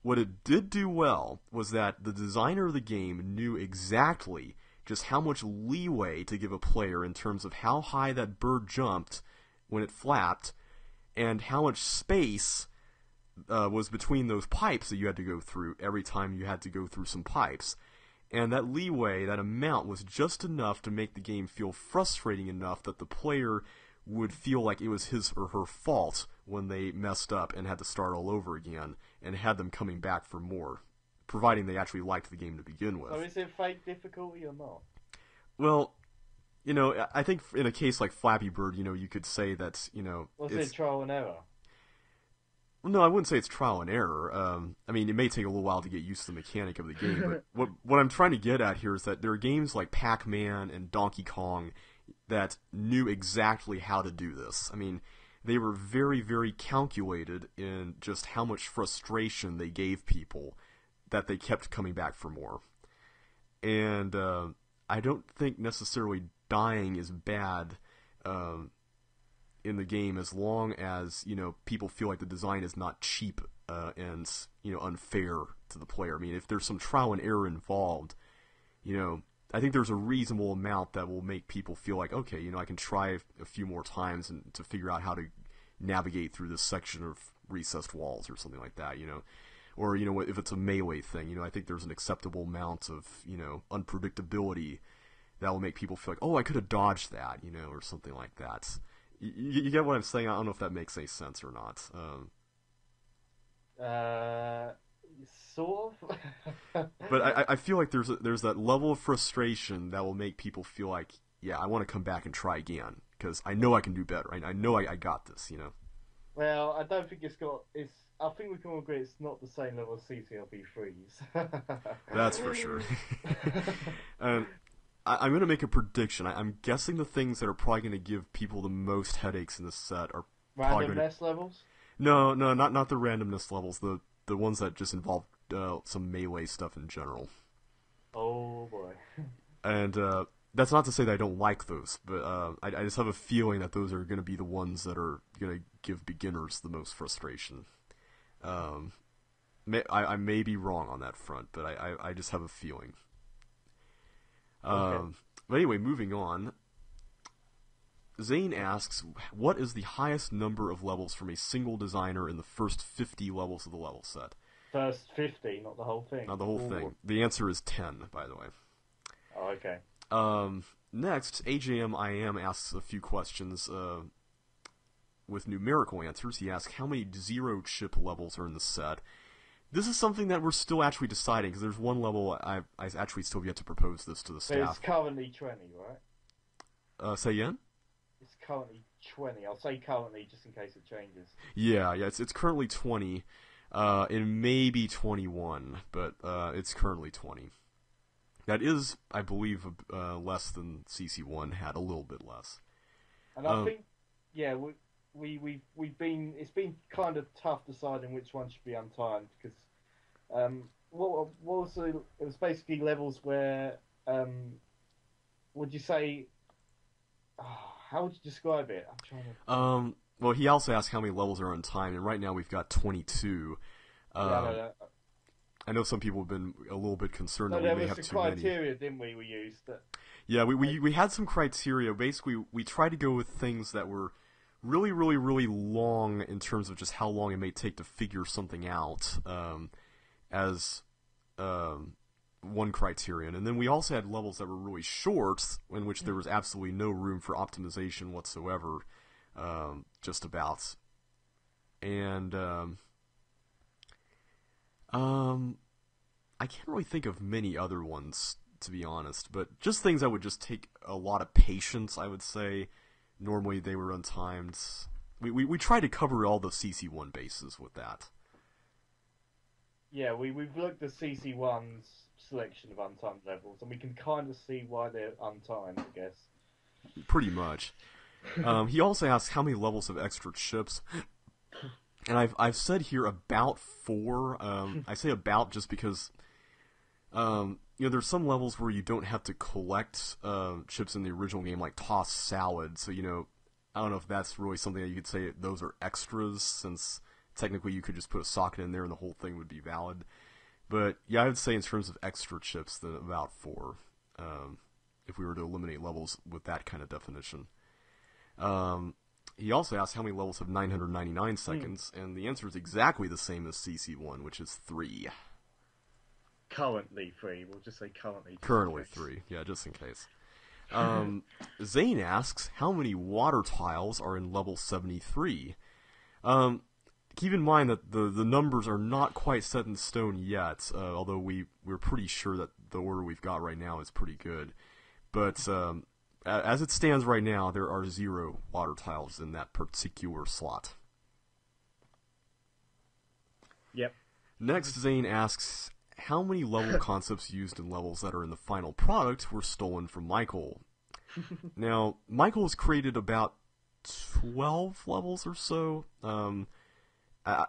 What it did do well was that the designer of the game knew exactly just how much leeway to give a player in terms of how high that bird jumped when it flapped, and how much space was between those pipes that you had to go through every time you had to go through some pipes. And that leeway, that amount, was just enough to make the game feel frustrating enough that the player would feel like it was his or her fault when they messed up and had to start all over again, and had them coming back for more, providing they actually liked the game to begin with. So is it fake difficulty or not? Well, I think in a case like Flappy Bird, you could say that, Was it trial and error? No, I wouldn't say it's trial and error. I mean, it may take a little while to get used to the mechanic of the game, but what I'm trying to get at here is that there are games like Pac-Man and Donkey Kong that knew exactly how to do this. I mean, they were very, very calculated in just how much frustration they gave people that they kept coming back for more. And I don't think necessarily dying is bad in the game, as long as people feel like the design is not cheap and unfair to the player. I mean, if there's some trial and error involved, I think there's a reasonable amount that will make people feel like, okay, I can try a few more times and to figure out how to navigate through this section of recessed walls or something like that. Or if it's a melee thing, I think there's an acceptable amount of unpredictability that will make people feel like, oh, I could have dodged that, or something like that. You get what I'm saying? I don't know if that makes any sense or not. Sort of. But I feel like there's that level of frustration that will make people feel like, yeah, I want to come back and try again, because I know I can do better. I know I got this, Well, I don't think I think we can all agree it's not the same level as CCLP3's. That's for sure. I'm going to make a prediction. I'm guessing the things that are probably going to give people the most headaches in this set are randomness levels? No, not the randomness levels. The ones that just involve some melee stuff in general. Oh boy. And that's not to say that I don't like those, but I just have a feeling that those are going to be the ones that are going to give beginners the most frustration. I may be wrong on that front, but I just have a feeling. Okay. But anyway, moving on. Zane asks, what is the highest number of levels from a single designer in the first 50 levels of the level set? First 50, not the whole thing. Not the whole thing. The answer is 10, by the way. Oh, okay. Next, AJMIM asks a few questions. with numerical answers. He asked how many zero chip levels are in the set. This is something that we're still actually deciding, because there's one level I actually still yet to propose this to the So it's staff. currently 20, right? Say again? It's currently 20. I'll say currently just in case it changes. Yeah, it's currently 20. It may be 21, but it's currently 20. That is, I believe, less than CC1 had, a little bit less. And I think, yeah, we've been, it's been kind of tough deciding which one should be untimed, because what was it was basically levels where would you say, how would you describe it? I'm trying to. Well, he also asked how many levels are untimed, and right now we've got 22. Yeah, I know that. I know some people have been a little bit concerned that there we may was have some too criteria, many. didn't we? We used that. Yeah, we had some criteria. Basically, we tried to go with things that were really, really, really long in terms of just how long it may take to figure something out as one criterion. And then we also had levels that were really short, in which there was absolutely no room for optimization whatsoever, just about. And I can't really think of many other ones, to be honest, but just things that would just take a lot of patience, I would say. Normally they were untimed. We tried to cover all the CC1 bases with that. Yeah, we've looked at CC1's selection of untimed levels, and we can kind of see why they're untimed, I guess. Pretty much. He also asked how many levels have extra chips, and I've said here about 4. I say about just because there's some levels where you don't have to collect chips in the original game, like toss salad. So I don't know if that's really something that you could say those are extras, since technically you could just put a socket in there and the whole thing would be valid. But yeah, I would say in terms of extra chips, then about 4. If we were to eliminate levels with that kind of definition. He also asked how many levels have 999 seconds, and the answer is exactly the same as CC1, which is 3. Currently 3. We'll just say currently. Currently 3, yeah, just in case. Zane asks, how many water tiles are in level 73? Keep in mind that the numbers are not quite set in stone yet, although we're pretty sure that the order we've got right now is pretty good. But as it stands right now, there are 0 water tiles in that particular slot. Yep. Next, Zane asks, how many level concepts used in levels that are in the final product were stolen from Michael? Now, Michael has created about 12 levels or so, and I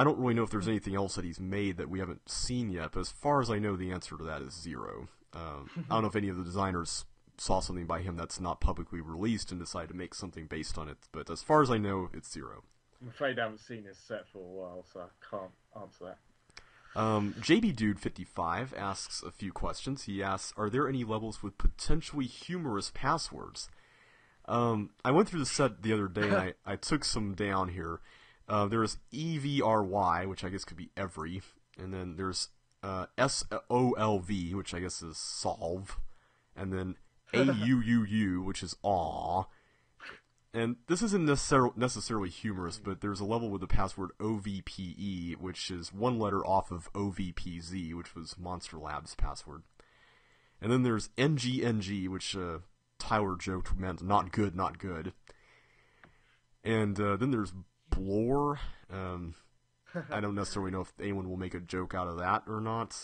don't really know if there's anything else that he's made that we haven't seen yet, but as far as I know, the answer to that is 0. I don't know if any of the designers saw something by him that's not publicly released and decided to make something based on it, but as far as I know, it's 0. I'm afraid I haven't seen this set for a while, so I can't answer that. J.B. Dude 55 asks a few questions. He asks, are there any levels with potentially humorous passwords? I went through the set the other day, and I took some down here. There's EVRY, which I guess could be every, and then there's SOLV, which I guess is solve, and then AUUU, which is aw. And this isn't necessarily humorous, but there's a level with the password OVPE, which is one letter off of OVPZ, which was Monster Lab's password. And then there's NGNG, which Tyler joked meant not good, not good. And then there's Blore. I don't necessarily know if anyone will make a joke out of that or not.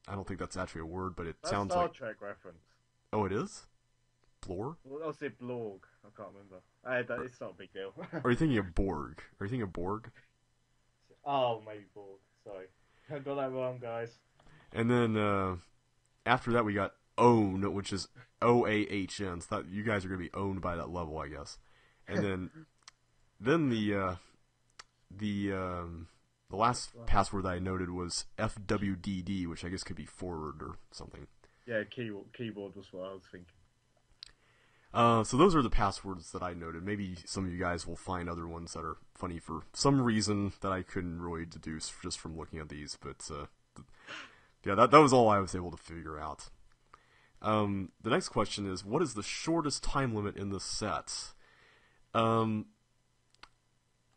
I don't think that's actually a word, but it sounds like... That's Star Trek reference. Oh, it is? Blore? Well, I'll say Blorg. I can't remember. It's not a big deal. Are you thinking of Borg? Are you thinking of Borg? Oh, maybe Borg. Sorry. I got that wrong, guys. And then after that we got Own, which is OAHN. So you guys are going to be owned by that level, I guess. And then the last password that I noted was FWDD, which I guess could be forward or something. Yeah, keyboard was what I was thinking. So those are the passwords that I noted. Maybe some of you guys will find other ones that are funny for some reason that I couldn't really deduce just from looking at these. But yeah, that was all I was able to figure out. The next question is, what is the shortest time limit in the set?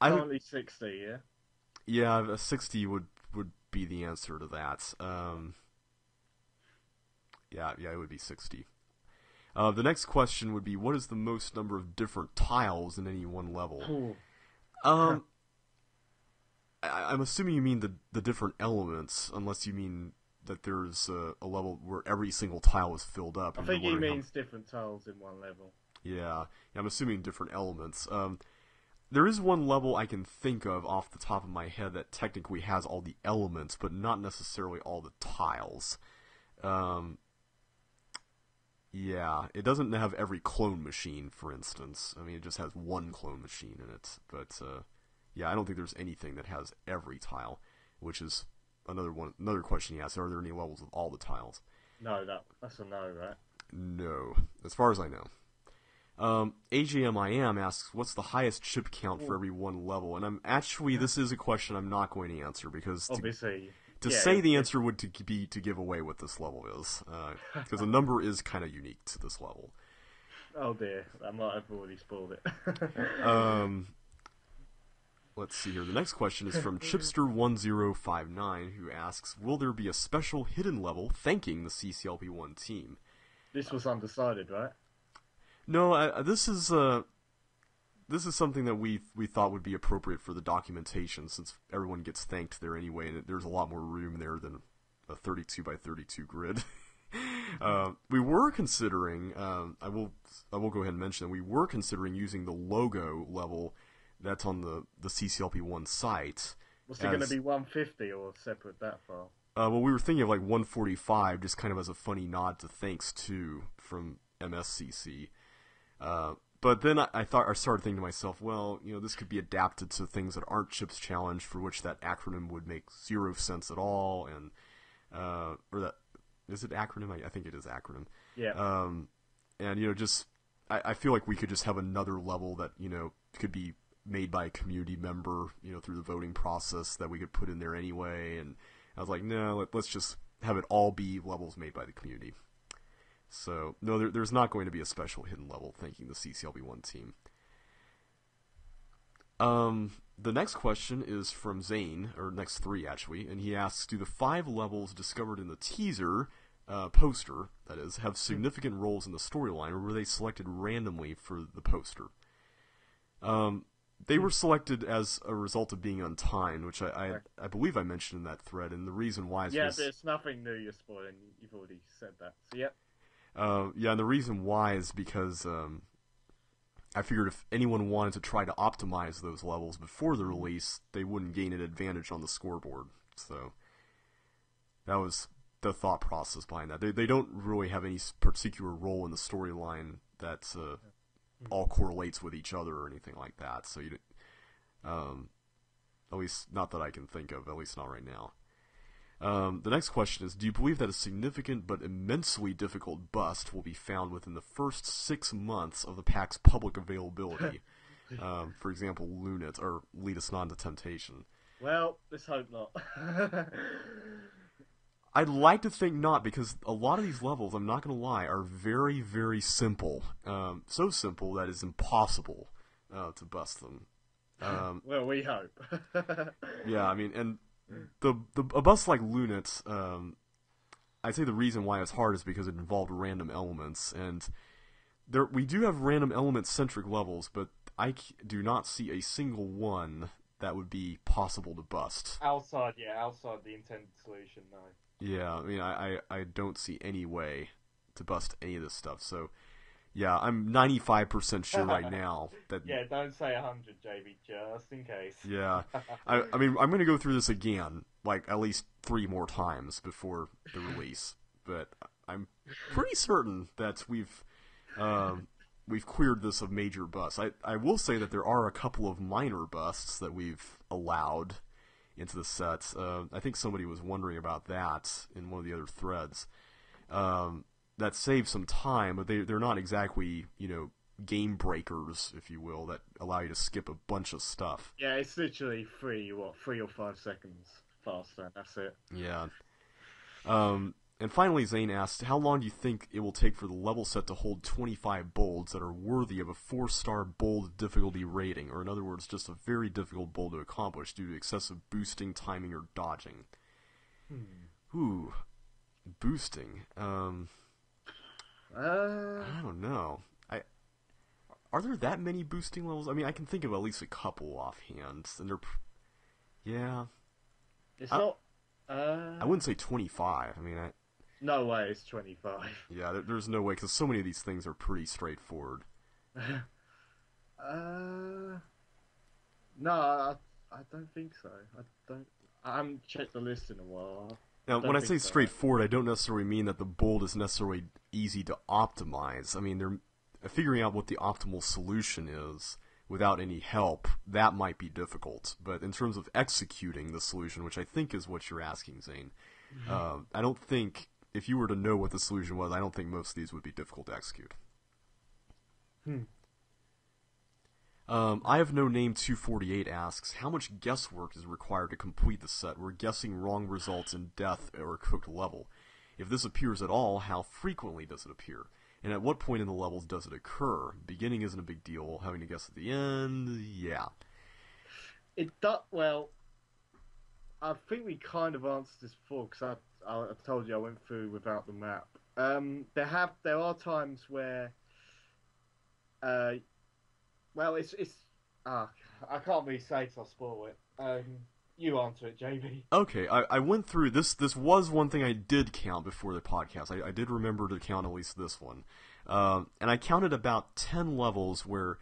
I would, Currently 60, yeah? yeah, a 60 would be the answer to that. Yeah, it would be 60. The next question would be, what is the most number of different tiles in any one level? Phew. Um, I'm assuming you mean the different elements, unless you mean that there's a level where every single tile is filled up, I and you're think he wondering how. means different tiles in one level. Yeah, I'm assuming different elements. There is one level I can think of off the top of my head that technically has all the elements, but not necessarily all the tiles. Um, yeah, it doesn't have every clone machine, for instance. I mean, it just has one clone machine in it. But yeah, I don't think there's anything that has every tile, which is another one. Another question he asked: are there any levels with all the tiles? No, that's a no, right? No, as far as I know. AGMIM asks, what's the highest chip count for Ooh. every one level? And this is a question I'm not going to answer because Obviously, to yeah. say the answer would be to give away what this level is, because the number is kind of unique to this level. Oh dear, I might have already spoiled it. Um, let's see here. The next question is from Chipster1059, who asks, will there be a special hidden level thanking the CCLP1 team? This was undecided, right? No, this is something that we thought would be appropriate for the documentation, since everyone gets thanked there anyway, and there's a lot more room there than a 32 by 32 grid. We were considering, I will go ahead and mention that we were considering using the logo level that's on the CCLP1 site. Was it going to be 150 or separate that file? Well, we were thinking of like 145, just kind of as a funny nod to thanks to from MSCC. But then I started thinking to myself, well, this could be adapted to things that aren't Chips Challenge, for which that acronym would make zero sense at all, and or that is it acronym? I think it is acronym. Yeah. And just I feel like we could just have another level that could be made by a community member, through the voting process that we could put in there anyway. And I was like, no, let's just have it all be levels made by the community. So, no, there's not going to be a special hidden level thanking the CCLB1 team. The next question is from Zane, or next three actually, and he asks, do the 5 levels discovered in the teaser poster, that is, have significant roles in the storyline, or were they selected randomly for the poster? They were selected as a result of being untimed, which I believe I mentioned in that thread, and the reason why is there's nothing new you're spoiling. You've already said that. So, yeah. Yeah, and the reason why is because I figured if anyone wanted to try to optimize those levels before the release, they wouldn't gain an advantage on the scoreboard. So that was the thought process behind that. They don't really have any particular role in the storyline that all correlates with each other or anything like that. So at least not that I can think of, at least not right now. The next question is, do you believe that a significant but immensely difficult bust will be found within the first 6 months of the pack's public availability? For example, Lunat, or Lead Us Not into Temptation. Well, let's hope not. I'd like to think not, because a lot of these levels, I'm not going to lie, are very, very simple. So simple that it's impossible to bust them. Well, we hope. Yeah, I mean, and a bust like Lunat, I'd say the reason why it's hard is because it involved random elements, and we do have random element-centric levels, but I do not see a single one that would be possible to bust. outside the intended solution, no. Yeah, I mean, I don't see any way to bust any of this stuff, so yeah, I'm 95% sure right now that... Yeah, don't say 100, JB, just in case. Yeah, I mean, I'm going to go through this again, like, at least 3 more times before the release, but I'm pretty certain that we've cleared this of major busts. I will say that there are a couple of minor busts that we've allowed into the set. I think somebody was wondering about that in one of the other threads. That saves some time, but they're not exactly, game breakers, if you will, that allow you to skip a bunch of stuff. Yeah, it's literally 3 or 5 seconds faster, and that's it. Yeah. And finally, Zane asked, how long do you think it will take for the level set to hold 25 bolds that are worthy of a 4-star bold difficulty rating, or in other words, just a very difficult bold to accomplish due to excessive boosting, timing, or dodging? Ooh, boosting. I don't know. Are there that many boosting levels? I mean, I can think of at least a couple offhand, and yeah. It's not. I wouldn't say 25. I mean, No way, it's 25. Yeah, there's no way, because so many of these things are pretty straightforward. No, I don't think so. I haven't checked the list in a while. Now, when I say So. straightforward, I don't necessarily mean that the bold is necessarily easy to optimize. I mean, they're figuring out what the optimal solution is without any help, that might be difficult. But in terms of executing the solution, which I think is what you're asking, Zane, I don't think, if you were to know what the solution was, I don't think most of these would be difficult to execute. I have no name 248 asks, how much guesswork is required to complete the set where guessing wrong results in death or a cooked level? If this appears at all, how frequently does it appear? And at what point in the levels does it occur? Beginning isn't a big deal. Having to guess at the end, yeah. It does. Well, I think we kind of answered this before because I told you I went through without the map. There are times where, well, it's I can't really say because I'll spoil it. You answer it, JB. Okay, I went through this. This was one thing I did count before the podcast. I did remember to count at least this one, and I counted about 10 levels where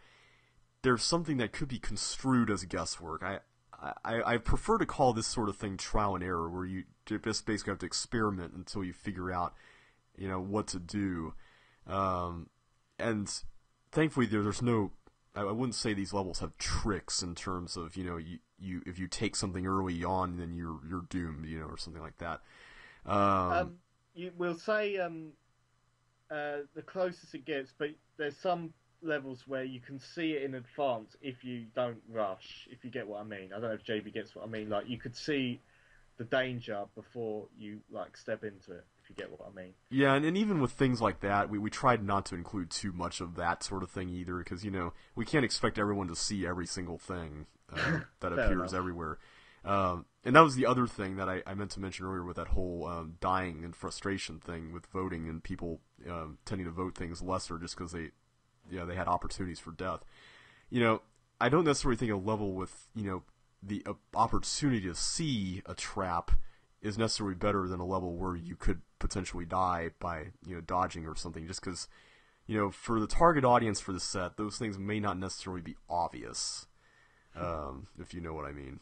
there's something that could be construed as guesswork. I prefer to call this sort of thing trial and error, where you just basically have to experiment until you figure out, what to do. And thankfully, there's no. I wouldn't say these levels have tricks in terms of if you take something early on, then you're doomed, or something like that. You will say the closest it gets, but there's some levels where you can see it in advance if you don't rush. If you get what I mean, I don't know if JB gets what I mean. Like you could see the danger before you step into it. If you get what I mean. Yeah, and even with things like that, we tried not to include too much of that sort of thing either, because we can't expect everyone to see every single thing that appears enough. everywhere. And that was the other thing that I meant to mention earlier with that whole dying and frustration thing with voting and people tending to vote things lesser just because they had opportunities for death. I don't necessarily think a level with the opportunity to see a trap is necessarily better than a level where you could potentially die by dodging or something, just because for the target audience for the set, those things may not necessarily be obvious, if you know what I mean.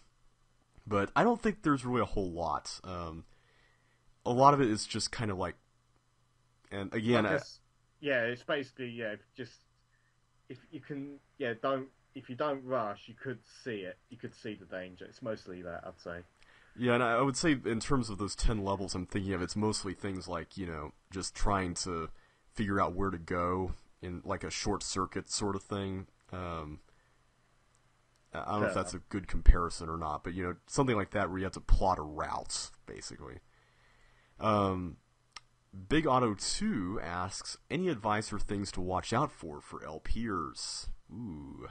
But I don't think there's really a whole lot. A lot of it is just kind of like, and again, it's basically just if you don't rush, you could see it. You could see the danger. It's mostly that, I'd say. Yeah, and I would say in terms of those 10 levels I'm thinking of, it's mostly things like, just trying to figure out where to go in like a short circuit sort of thing. I don't know if that's a good comparison or not, but, something like that where you have to plot a route, basically. Big Auto 2 asks, any advice or things to watch out for LPers? Ooh.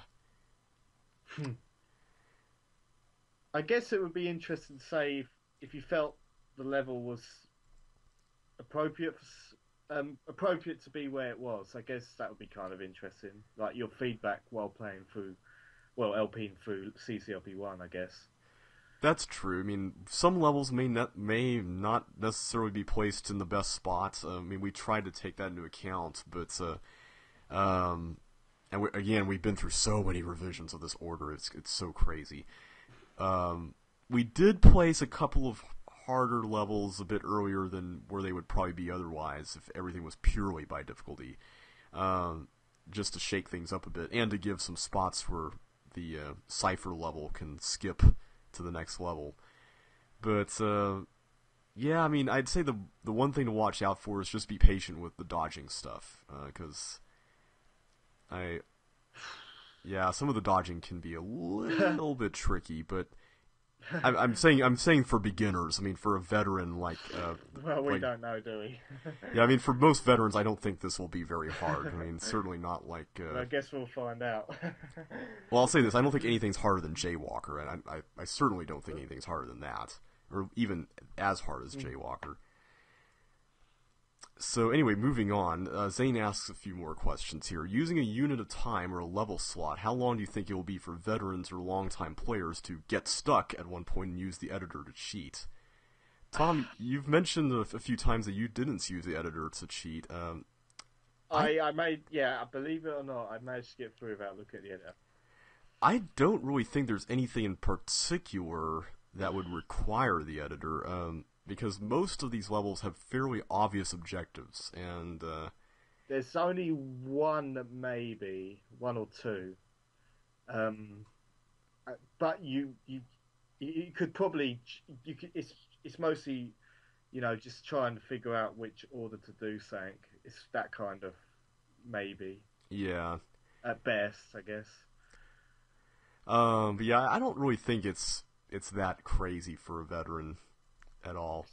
I guess it would be interesting to say if you felt the level was appropriate to be where it was. I guess that would be kind of interesting, like your feedback while playing through, LPing through CCLP1, I guess. That's true. I mean, some levels may not necessarily be placed in the best spots. I mean, we tried to take that into account, but and we've been through so many revisions of this order. It's so crazy. We did place a couple of harder levels a bit earlier than where they would probably be otherwise if everything was purely by difficulty, just to shake things up a bit and to give some spots where the cipher level can skip to the next level. But yeah, I mean, I'd say the one thing to watch out for is just be patient with the dodging stuff, because some of the dodging can be a little bit tricky, but I'm saying for beginners. I mean, for a veteran Well, we like don't know, do we? yeah. I mean, for most veterans, I don't think this will be very hard. I mean, certainly not like. Well, I guess we'll find out. Well, I'll say this: I don't think anything's harder than Jaywalker, and I certainly don't think anything's harder than that, or even as hard as Jaywalker. So anyway, moving on, Zane asks a few more questions here. Using a unit of time or a level slot, how long do you think it will be for veterans or longtime players to get stuck at one point and use the editor to cheat? Tom, you've mentioned a few times that you didn't use the editor to cheat. I made, yeah, believe it or not, I managed to get through without looking at the editor. I don't really think there's anything in particular that would require the editor, because most of these levels have fairly obvious objectives, and There's only one, maybe one or two, um, but you could probably you could, it's mostly just trying to figure out which order to do something. It's that kind of maybe yeah. at best, I guess. But yeah, I don't really think it's that crazy for a veteran at all.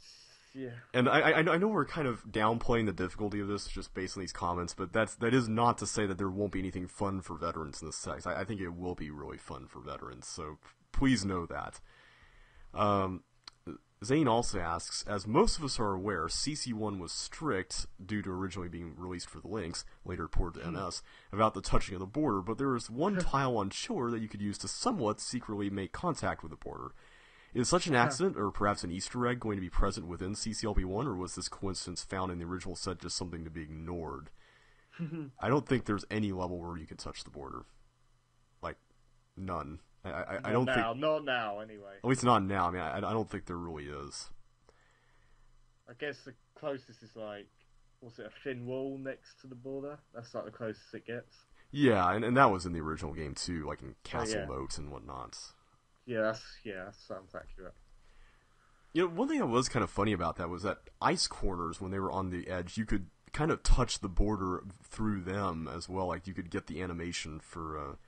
Yeah. And I know we're kind of downplaying the difficulty of this just based on these comments, but that is not to say that there won't be anything fun for veterans in this sex. I think it will be really fun for veterans, so please know that. Zane also asks, as most of us are aware, CC1 was strict due to originally being released for the Lynx, later ported to NS, about the touching of the border, but there is one tile on shore that you could use to somewhat secretly make contact with the border. Is such an accident, or perhaps an Easter egg, going to be present within CCLP1, or was this coincidence found in the original set just something to be ignored? I don't think there's any level where you can touch the border. Like, none. I don't think... Not now, anyway. At least not now. I mean, I don't think there really is. I guess the closest is like, what's it, a thin wall next to the border? That's like the closest it gets. Yeah, and that was in the original game too, like in Castle yeah. Moat and whatnot. Yeah, that sounds accurate. One thing that was kind of funny about that was that ice corners, when they were on the edge, you could kind of touch the border through them as well. Like, you could get the animation for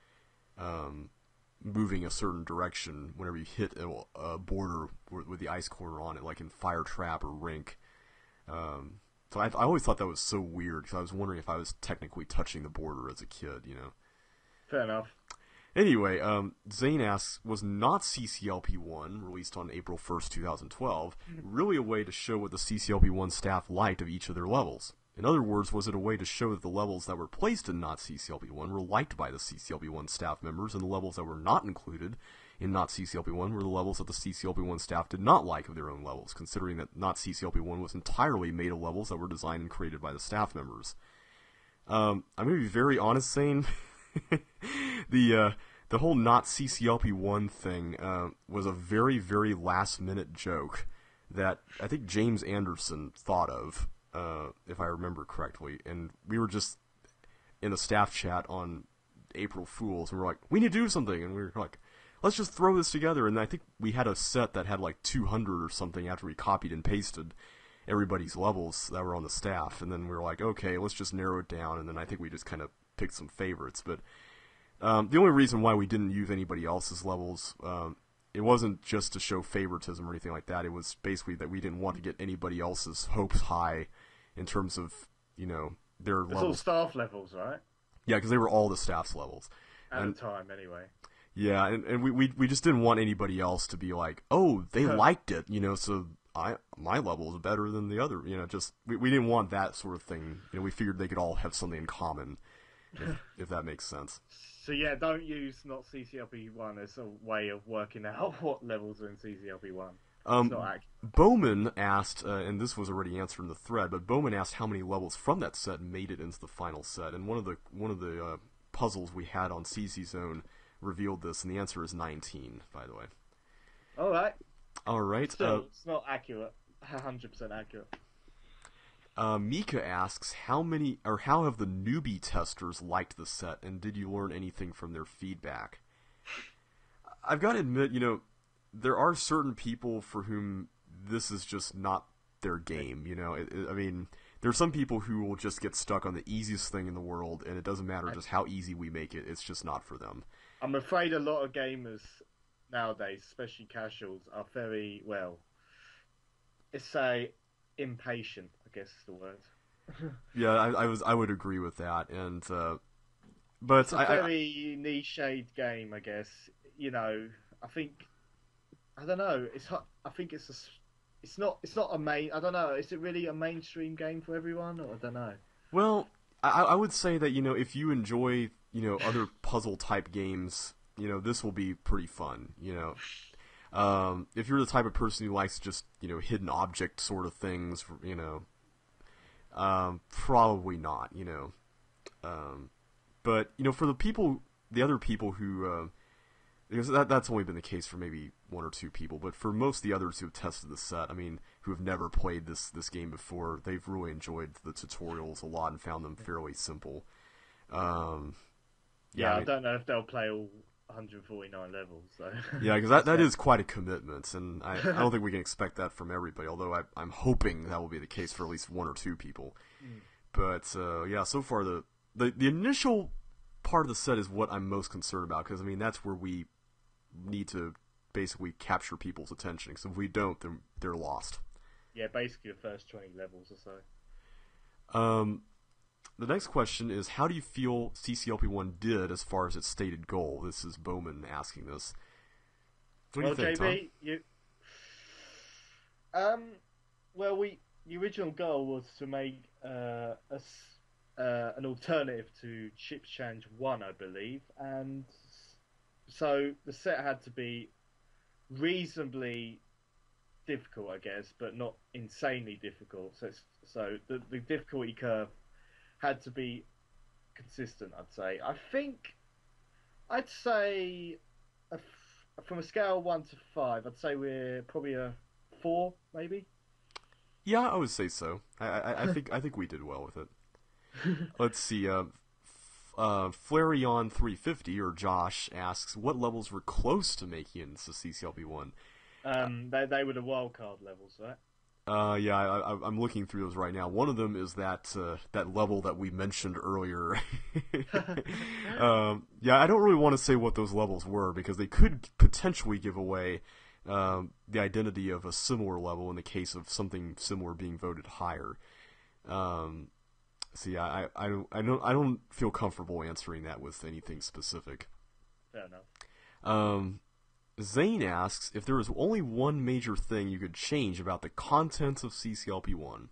moving a certain direction whenever you hit a border with the ice corner on it, like in Fire Trap or Rink. So I always thought that was so weird, because I was wondering if I was technically touching the border as a kid, Fair enough. Anyway, Zane asks, was not CCLP1, released on April 1st, 2012, really a way to show what the CCLP1 staff liked of each of their levels? In other words, was it a way to show that the levels that were placed in not CCLP1 were liked by the CCLP1 staff members, and the levels that were not included in not CCLP1 were the levels that the CCLP1 staff did not like of their own levels, considering that not CCLP1 was entirely made of levels that were designed and created by the staff members? I'm going to be very honest, Zane. The whole not CCLP1 thing was a very, very last-minute joke that I think James Anderson thought of, if I remember correctly. And we were just in a staff chat on April Fools, and we were like, we need to do something. And we were like, let's just throw this together. And I think we had a set that had like 200 or something after we copied and pasted everybody's levels that were on the staff. And then we were like, okay, let's just narrow it down. And then I think we just kind of picked some favorites. But the only reason why we didn't use anybody else's levels, it wasn't just to show favoritism or anything like that. It was basically that we didn't want to get anybody else's hopes high in terms of, their It's levels. all staff levels, right? Yeah, because they were all the staff's levels. At the time, anyway. Yeah, and we just didn't want anybody else to be like, oh, they liked it, so my level is better than the other, just, we didn't want that sort of thing. We figured they could all have something in common, if that makes sense. So yeah, don't use not CCLP1 as a way of working out what levels are in CCLP1. It's not accurate. Bowman asked, and this was already answered in the thread, but Bowman asked how many levels from that set made it into the final set, and one of the puzzles we had on CC Zone revealed this, and the answer is 19, by the way. All right. Still, it's not accurate. 100% accurate. Mika asks, how have the newbie testers liked the set, and did you learn anything from their feedback? I've got to admit, there are certain people for whom this is just not their game, I mean, there's some people who will just get stuck on the easiest thing in the world, and it doesn't matter just how easy we make it, it's just not for them. I'm afraid a lot of gamers nowadays, especially casuals, are very well. Let's say impatient. I guess is the word. Yeah, I would agree with that, and It's but a very niche-shade game, I guess. You know, I think I don't know. I think it's not a main. I don't know. Is it really a mainstream game for everyone, or I don't know. well, I would say that if you enjoy other puzzle type games, this will be pretty fun. If you're the type of person who likes just hidden object sort of things, probably not. But for the other people who, because that's only been the case for maybe one or two people, but for most of the others who have tested the set, I mean, who have never played this game before, they've really enjoyed the tutorials a lot and found them fairly simple. Um, yeah, Yeah, I I mean, don't know if they'll play all 149 levels. So yeah, because that is quite a commitment, and I don't think we can expect that from everybody. Although I'm hoping that will be the case for at least one or two people. Mm. But yeah, so far the initial part of the set is what I'm most concerned about, because I mean that's where we need to basically capture people's attention. Because if we don't, then they're lost. Yeah, basically the first 20 levels or so. Um, the next question is, how do you feel CCLP1 did as far as its stated goal? This is Bowman asking this. What do you Well, think, Tom? JB, um, well, the original goal was to make an alternative to Chips Challenge 1, I believe, and so the set had to be reasonably difficult, I guess, but not insanely difficult. So the difficulty curve had to be consistent, I'd say. I'd say from a scale of 1 to 5, I'd say we're probably a 4, maybe. Yeah, I would say so. I think we did well with it. Let's see. Flareon 350 or Josh asks, what levels were close to making it into CCLP1? They were the wild card levels, right? Yeah, I'm looking through those right now. One of them is that level that we mentioned earlier. Yeah, I don't really want to say what those levels were because they could potentially give away the identity of a similar level in the case of something similar being voted higher. So yeah, I don't feel comfortable answering that with anything specific. Fair enough. Um, Zane asks if there was only one major thing you could change about the contents of CCLP1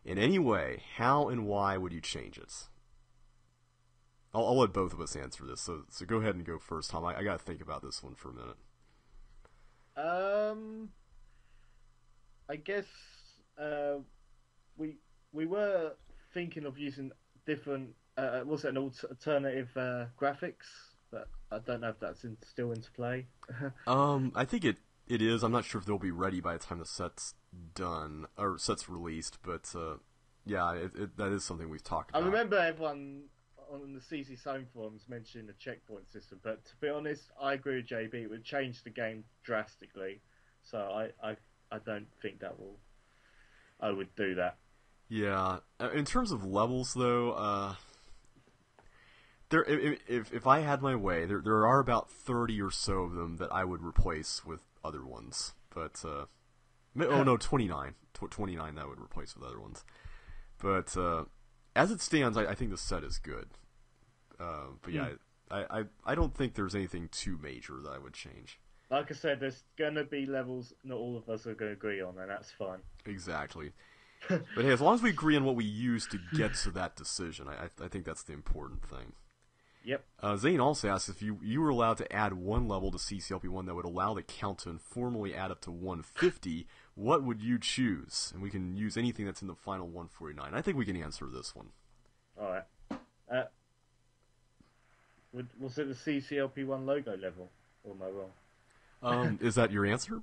in any way, how and why would you change it? I'll let both of us answer this, so go ahead and go first, Tom. I gotta think about this one for a minute. Um, I guess uh, we we were thinking of using different. Was it an alternative graphics? But I don't know if that's still into play. I think it is. I'm not sure if they'll be ready by the time the set's done or set's released, but yeah, that is something we've talked I about. remember everyone on the CC Zone forums mentioning the checkpoint system, but to be honest, I agree with JB. It would change the game drastically, so I don't think I would do that. Yeah, in terms of levels, though, there if I had my way, there are about 30 or so of them that I would replace with other ones. But oh no, 29, 29 that I would replace with other ones. But as it stands, I think the set is good. But yeah, I don't think there's anything too major that I would change. Like I said, there's gonna be levels not all of us are gonna agree on, and that's fine. Exactly. But hey, as long as we agree on what we use to get to that decision, I think that's the important thing. Yep. Zane also asks if you were allowed to add one level to CCLP1 that would allow the count to informally add up to 150, what would you choose? And we can use anything that's in the final 149. I think we can answer this one. All right. Uh, was it the CCLP1 logo level, or am I wrong? Is that your answer?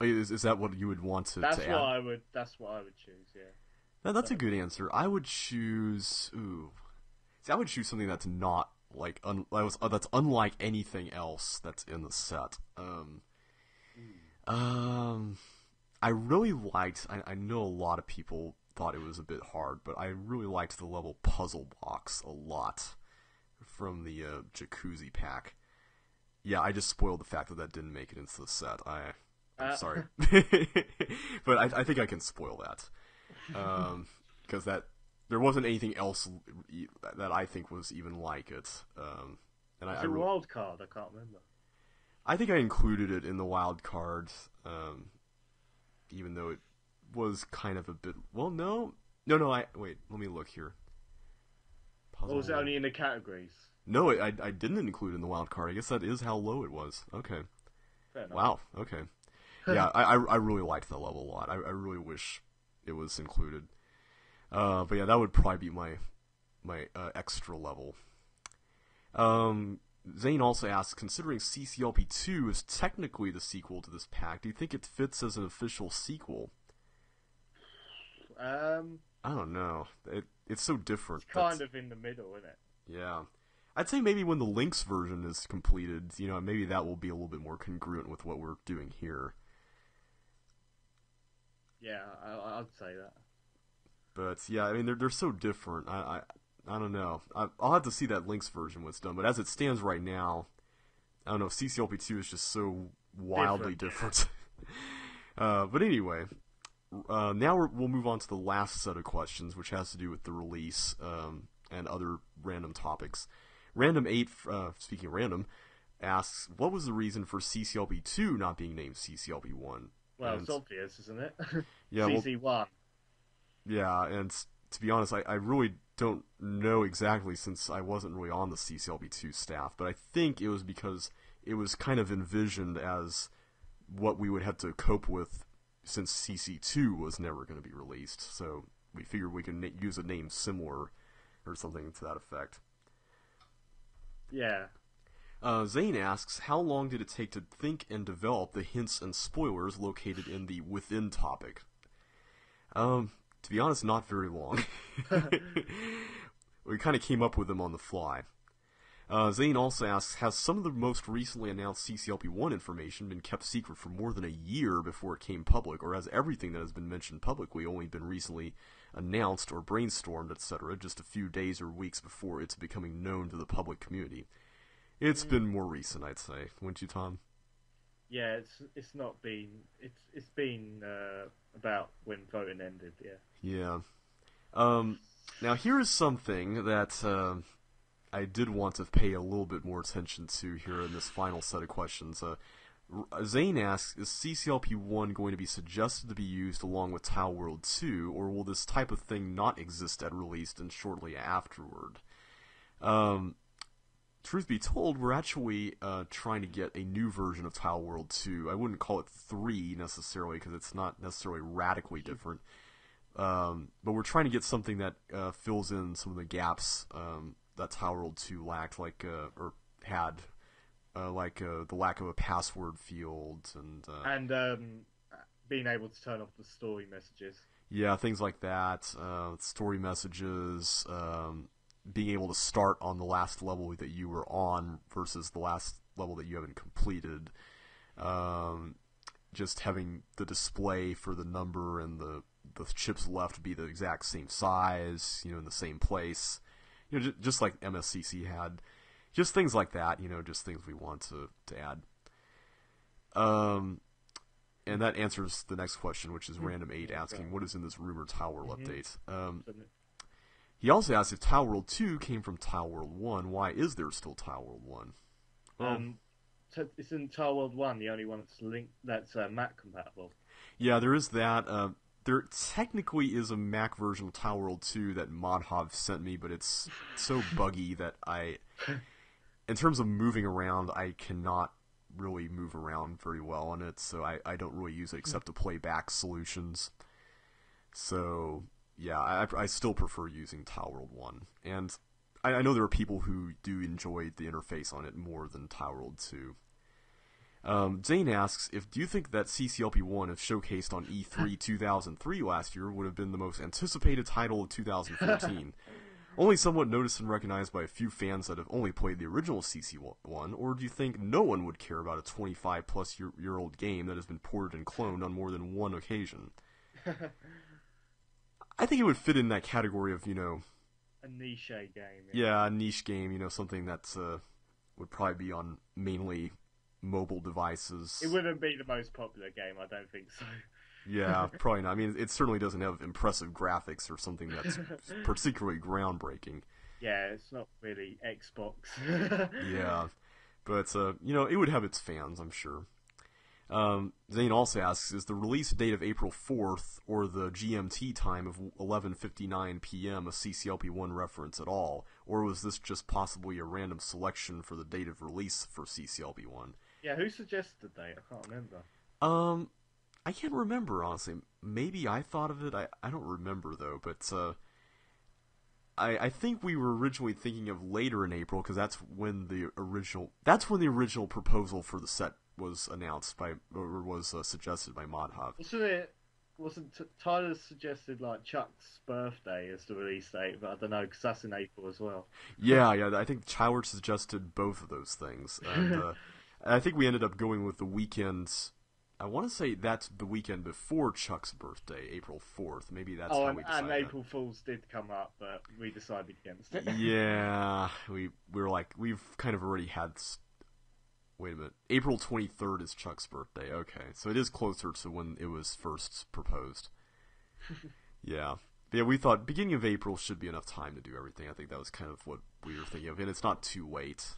Is that what you would want to add? That's what I would choose. Yeah. No, that's a good answer. I would choose. Ooh, see, I would choose something that's not like that's unlike anything else that's in the set. I really liked. I know a lot of people thought it was a bit hard, but I really liked the level puzzle box a lot. from the Jacuzzi pack. Yeah, I just spoiled the fact that that didn't make it into the set. I'm sorry. But I think I can spoil that. Because there wasn't anything else that I think was even like it. And It's a wild card, I can't remember. I think I included it in the wild card, even though it was kind of a bit... Well, no, wait, let me look here. Or was it only in the categories? No, I didn't include it in the wild card. I guess that is how low it was. Okay. Fair enough. Wow, okay. Yeah, I really liked that level a lot. I really wish it was included. But yeah, that would probably be my extra level. Zane also asks, considering CCLP2 is technically the sequel to this pack, do you think it fits as an official sequel? I don't know. It's so different. It's kind of in the middle, isn't it? Yeah. I'd say maybe when the Lynx version is completed, maybe that will be a little bit more congruent with what we're doing here. Yeah, I'd say that. But yeah, I mean, they're so different. I don't know. I'll have to see that Lynx version when it's done. But as it stands right now, I don't know. CCLP2 is just so wildly different. But anyway, now we'll move on to the last set of questions, which has to do with the release and other random topics. Random 8, speaking of random, asks, what was the reason for CCLP2 not being named CCLP1? Well, it's obvious, isn't it? Yeah, CC1. Yeah, and to be honest, I really don't know exactly since I wasn't really on the CCLP2 staff, but I think it was because it was kind of envisioned as what we would have to cope with since CC2 was never going to be released, so we figured we could use a name similar or something to that effect. Yeah. Zane asks, how long did it take to think and develop the hints and spoilers located in the within topic? To be honest, not very long. We kind of came up with them on the fly. Zane also asks, has some of the most recently announced CCLP1 information been kept secret for more than a year before it came public, or has everything that has been mentioned publicly only been recently announced or brainstormed, etc., just a few days or weeks before it's becoming known to the public community? It's been more recent, I'd say. Wouldn't you, Tom? Yeah, it's not been... It's been about when voting ended, yeah. Yeah. Now, here is something that I did want to pay a little bit more attention to here in this final set of questions. Zane asks, is CCLP1 going to be suggested to be used along with Tile World 2, or will this type of thing not exist at release and shortly afterward? Truth be told, we're actually trying to get a new version of Tile World 2. I wouldn't call it 3 necessarily, because it's not necessarily radically different. But we're trying to get something that fills in some of the gaps that Tile World 2 lacked, like the lack of a password field and being able to turn off the story messages. Yeah, things like that. Story messages. Being able to start on the last level that you were on versus the last level that you haven't completed. Just having the display for the number and the chips left be the exact same size, in the same place. Just like MSCC had. Just things like that, just things we want to add. And that answers the next question, which is Random 8 asking, what is in this rumored Tile World update? He also asks, if Tile World 2 came from Tile World 1, why is there still Tile World 1? So isn't Tile World 1 the only one that's Mac compatible? Yeah, there is that. There technically is a Mac version of Tile World 2 that ModHov sent me, but it's so buggy that in terms of moving around, I cannot really move around very well on it, so I don't really use it except to play back solutions. So, yeah, I still prefer using Tile World 1. And I know there are people who do enjoy the interface on it more than Tile World 2. Zane asks, do you think that CCLP1, if showcased on E3 2003 last year, would have been the most anticipated title of 2014? Only somewhat noticed and recognized by a few fans that have only played the original CC1, or do you think no one would care about a 25-plus-year-old game that has been ported and cloned on more than one occasion? I think it would fit in that category of, a niche game. Yeah, a niche game, something that's would probably be on mainly mobile It devices. wouldn't be the most popular game, I don't think so. Yeah, probably not. I mean, it certainly doesn't have impressive graphics or something that's particularly groundbreaking. Yeah, it's not really Xbox. Yeah, but it would have its fans, I'm sure. Zane also asks, is the release date of April 4th or the GMT time of 11:59 p.m. a CCLP1 reference at all, or was this just possibly a random selection for the date of release for CCLP1? Yeah, who suggested the date? I can't remember. Um, I can't remember, honestly. Maybe I thought of it. I don't remember, though, but I think we were originally thinking of later in April because that's when the original proposal for the set was announced by or was suggested by Modhov. Wasn't Tyler suggested like Chuck's birthday as the release date, but I don't know because that's in April as well. Yeah, I think Tyler suggested both of those things, and I think we ended up going with the weekend. I want to say that's the weekend before Chuck's birthday, April 4th. Maybe that's Oh, how and, we and decided. April Fools did come up, but we decided against it. Yeah, we were like we've kind of already had. Wait a minute. April 23rd is Chuck's birthday. Okay, so it is closer to when it was first proposed. Yeah. Yeah, we thought beginning of April should be enough time to do everything. I think that was kind of what we were thinking of, and it's not too late.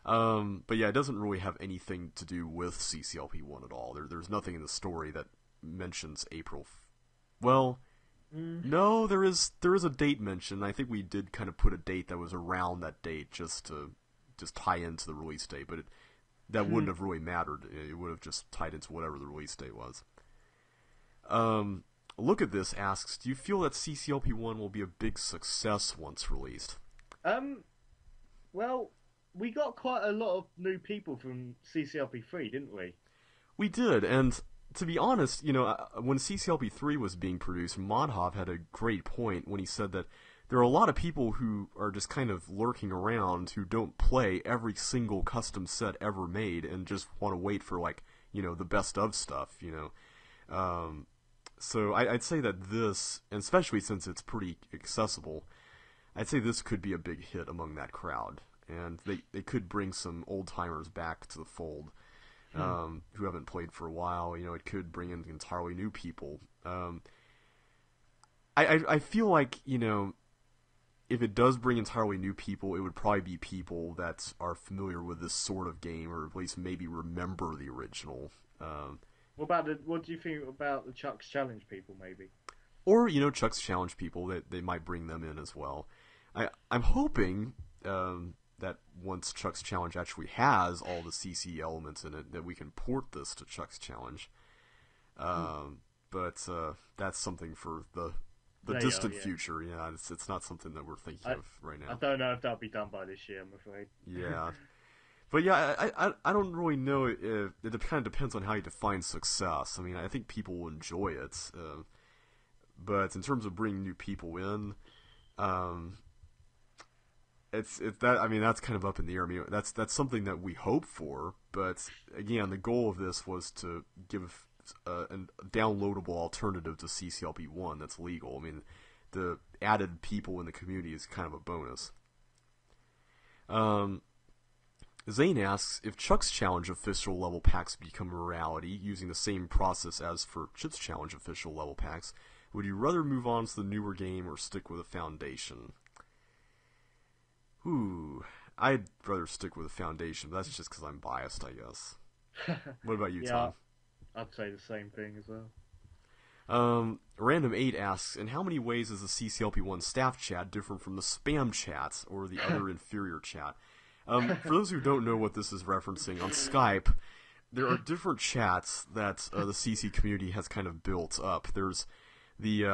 But yeah, it doesn't really have anything to do with CCLP1 at all. There's nothing in the story that mentions April. Well, no, there is a date mentioned. I think we did kind of put a date that was around that date just to tie into the release date, but that wouldn't have really mattered. It would have just tied into whatever the release date was. Look at this asks, do you feel that CCLP1 will be a big success once released? Um, well, we got quite a lot of new people from CCLP3, didn't we? We did, and to be honest, when CCLP3 was being produced, Modhov had a great point when he said that there are a lot of people who are just kind of lurking around who don't play every single custom set ever made and just want to wait for, like, the best of stuff, So I'd say that this, and especially since it's pretty accessible, I'd say this could be a big hit among that crowd. And they could bring some old-timers back to the fold who haven't played for a while. It could bring in entirely new people. I feel like, if it does bring entirely new people, it would probably be people that are familiar with this sort of game, or at least maybe remember the original. What do you think about the Chuck's Challenge people, maybe? Or, Chuck's Challenge people, that they might bring them in as well. I'm hoping that once Chuck's Challenge actually has all the CC elements in it, that we can port this to Chuck's Challenge. But that's something for the distant future. Yeah, it's not something that we're thinking of right now. I don't know if that'll be done by this year, I'm afraid. Yeah. But yeah, I don't really know. It kind of depends on how you define success. I mean, I think people will enjoy it. But in terms of bringing new people in, it's that. I mean, that's kind of up in the air. I mean, that's something that we hope for. But again, the goal of this was to give a downloadable alternative to CCLP1 that's legal. I mean, the added people in the community is kind of a bonus. Zane asks, if Chuck's Challenge official level packs become a reality using the same process as for Chip's Challenge official level packs, would you rather move on to the newer game or stick with a foundation? I'd rather stick with a foundation, but that's just because I'm biased, I guess. What about you, Tom? I'd say the same thing as well. Random 8 asks, in how many ways is the CCLP1 staff chat different from the spam chat or the other inferior chat? For those who don't know what this is referencing, on Skype, there are different chats that the CC community has kind of built up. There's the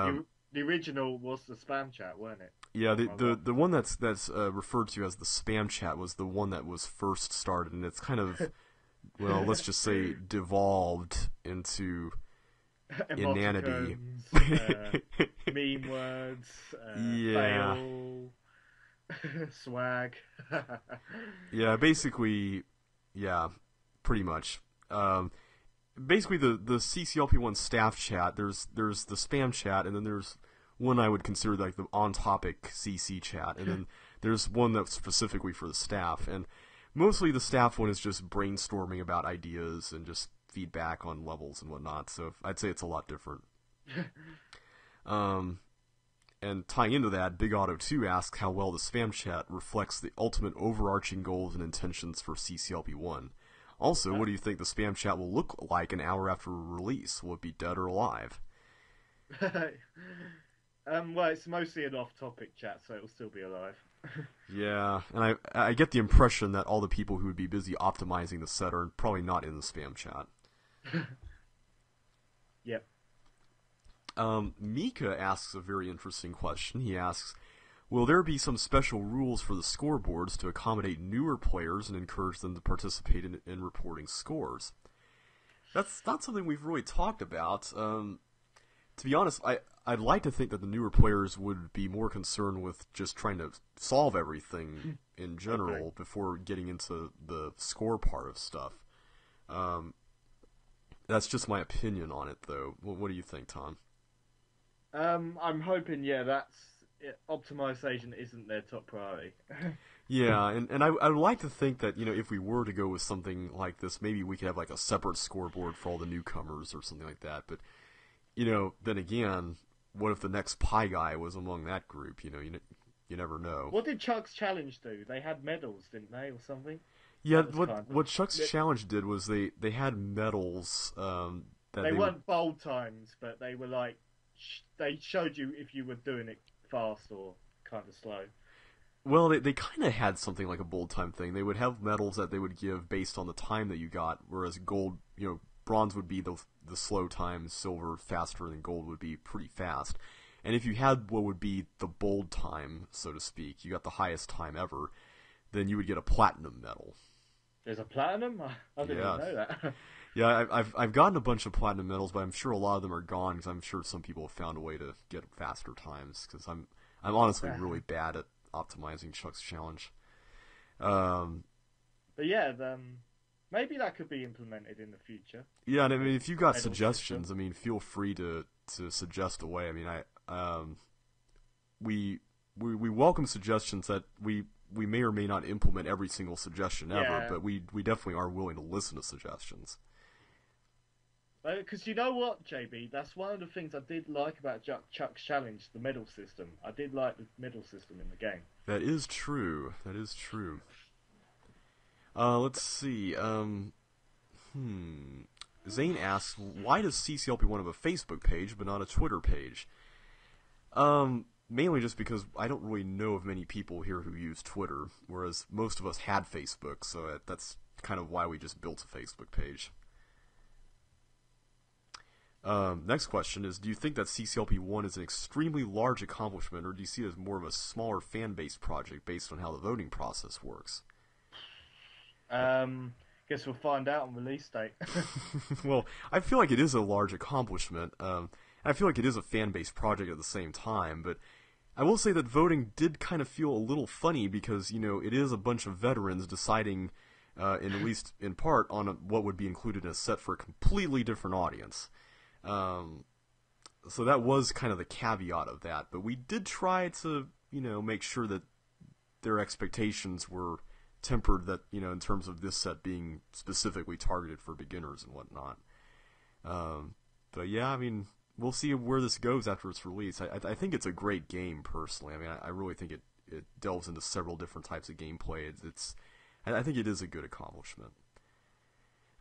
original was the spam chat, weren't it? Yeah, the one that's referred to as the spam chat was the one that was first started, and it's kind of, well, let's just say devolved into inanity. Meme words, yeah. fail, swag. Yeah, basically, yeah, pretty much. Basically, the CCLP1 staff chat, there's the spam chat, and then there's one I would consider like the on-topic CC chat, and then there's one that's specifically for the staff. And mostly the staff one is just brainstorming about ideas and just feedback on levels and whatnot. So I'd say it's a lot different. And tying into that, Big Auto 2 asks how well the spam chat reflects the ultimate overarching goals and intentions for CCLP1. Also, what do you think the spam chat will look like an hour after release? Will it be dead or alive? Well, it's mostly an off-topic chat, so it'll still be alive. Yeah, and I get the impression that all the people who would be busy optimizing the set are probably not in the spam chat. Yep. Mika asks a very interesting question. He asks, will there be some special rules for the scoreboards to accommodate newer players and encourage them to participate in reporting scores? That's not something we've really talked about. To be honest, I'd like to think that the newer players would be more concerned with just trying to solve everything in general before getting into the score part of stuff. That's just my opinion on it, though. What do you think, Tom? I'm hoping, optimization isn't their top priority. Yeah, and I would like to think that, if we were to go with something like this, maybe we could have like a separate scoreboard for all the newcomers or something like that. But, then again, what if the next pie guy was among that group? You never know. What did Chuck's challenge do? They had medals, didn't they, or something? Yeah, what Chuck's challenge did was they had medals that they weren't bold times, but they were like they showed you if you were doing it fast or kind of slow. Well, they kind of had something like a bold time thing. They would have medals that they would give based on the time that you got, whereas gold, bronze would be the slow times, silver faster, and gold would be pretty fast. And if you had what would be the bold time, so to speak, you got the highest time ever, then you would get a platinum medal. There's a platinum? I didn't even know that. Yeah, I've gotten a bunch of platinum medals, but I'm sure a lot of them are gone because I'm sure some people have found a way to get faster times. Because I'm honestly really bad at optimizing Chuck's challenge. But yeah, maybe that could be implemented in the future. Yeah, and I mean, if you got suggestions, I mean, feel free to suggest away. I mean, we welcome suggestions that we may or may not implement every single suggestion ever, but we definitely are willing to listen to suggestions. Because you know what, JB, that's one of the things I did like about Chuck's challenge, the medal system. I did like the medal system in the game. That is true. Let's see. Zane asks, why does CCLP1 have a Facebook page but not a Twitter page? Mainly just because I don't really know of many people here who use Twitter, whereas most of us had Facebook, so that's kind of why we just built a Facebook page. Next question is, do you think that CCLP1 is an extremely large accomplishment, or do you see it as more of a smaller fan-based project based on how the voting process works? Guess we'll find out on release date. Well, I feel like it is a large accomplishment. I feel like it is a fan-based project at the same time, but I will say that voting did kind of feel a little funny because, it is a bunch of veterans deciding, at least in part, on what would be included in a set for a completely different audience. So that was kind of the caveat of that, but we did try to, make sure that their expectations were tempered, that, in terms of this set being specifically targeted for beginners and whatnot. But yeah, I mean, we'll see where this goes after its release. I think it's a great game, personally. I mean, I really think it delves into several different types of gameplay. I think it is a good accomplishment.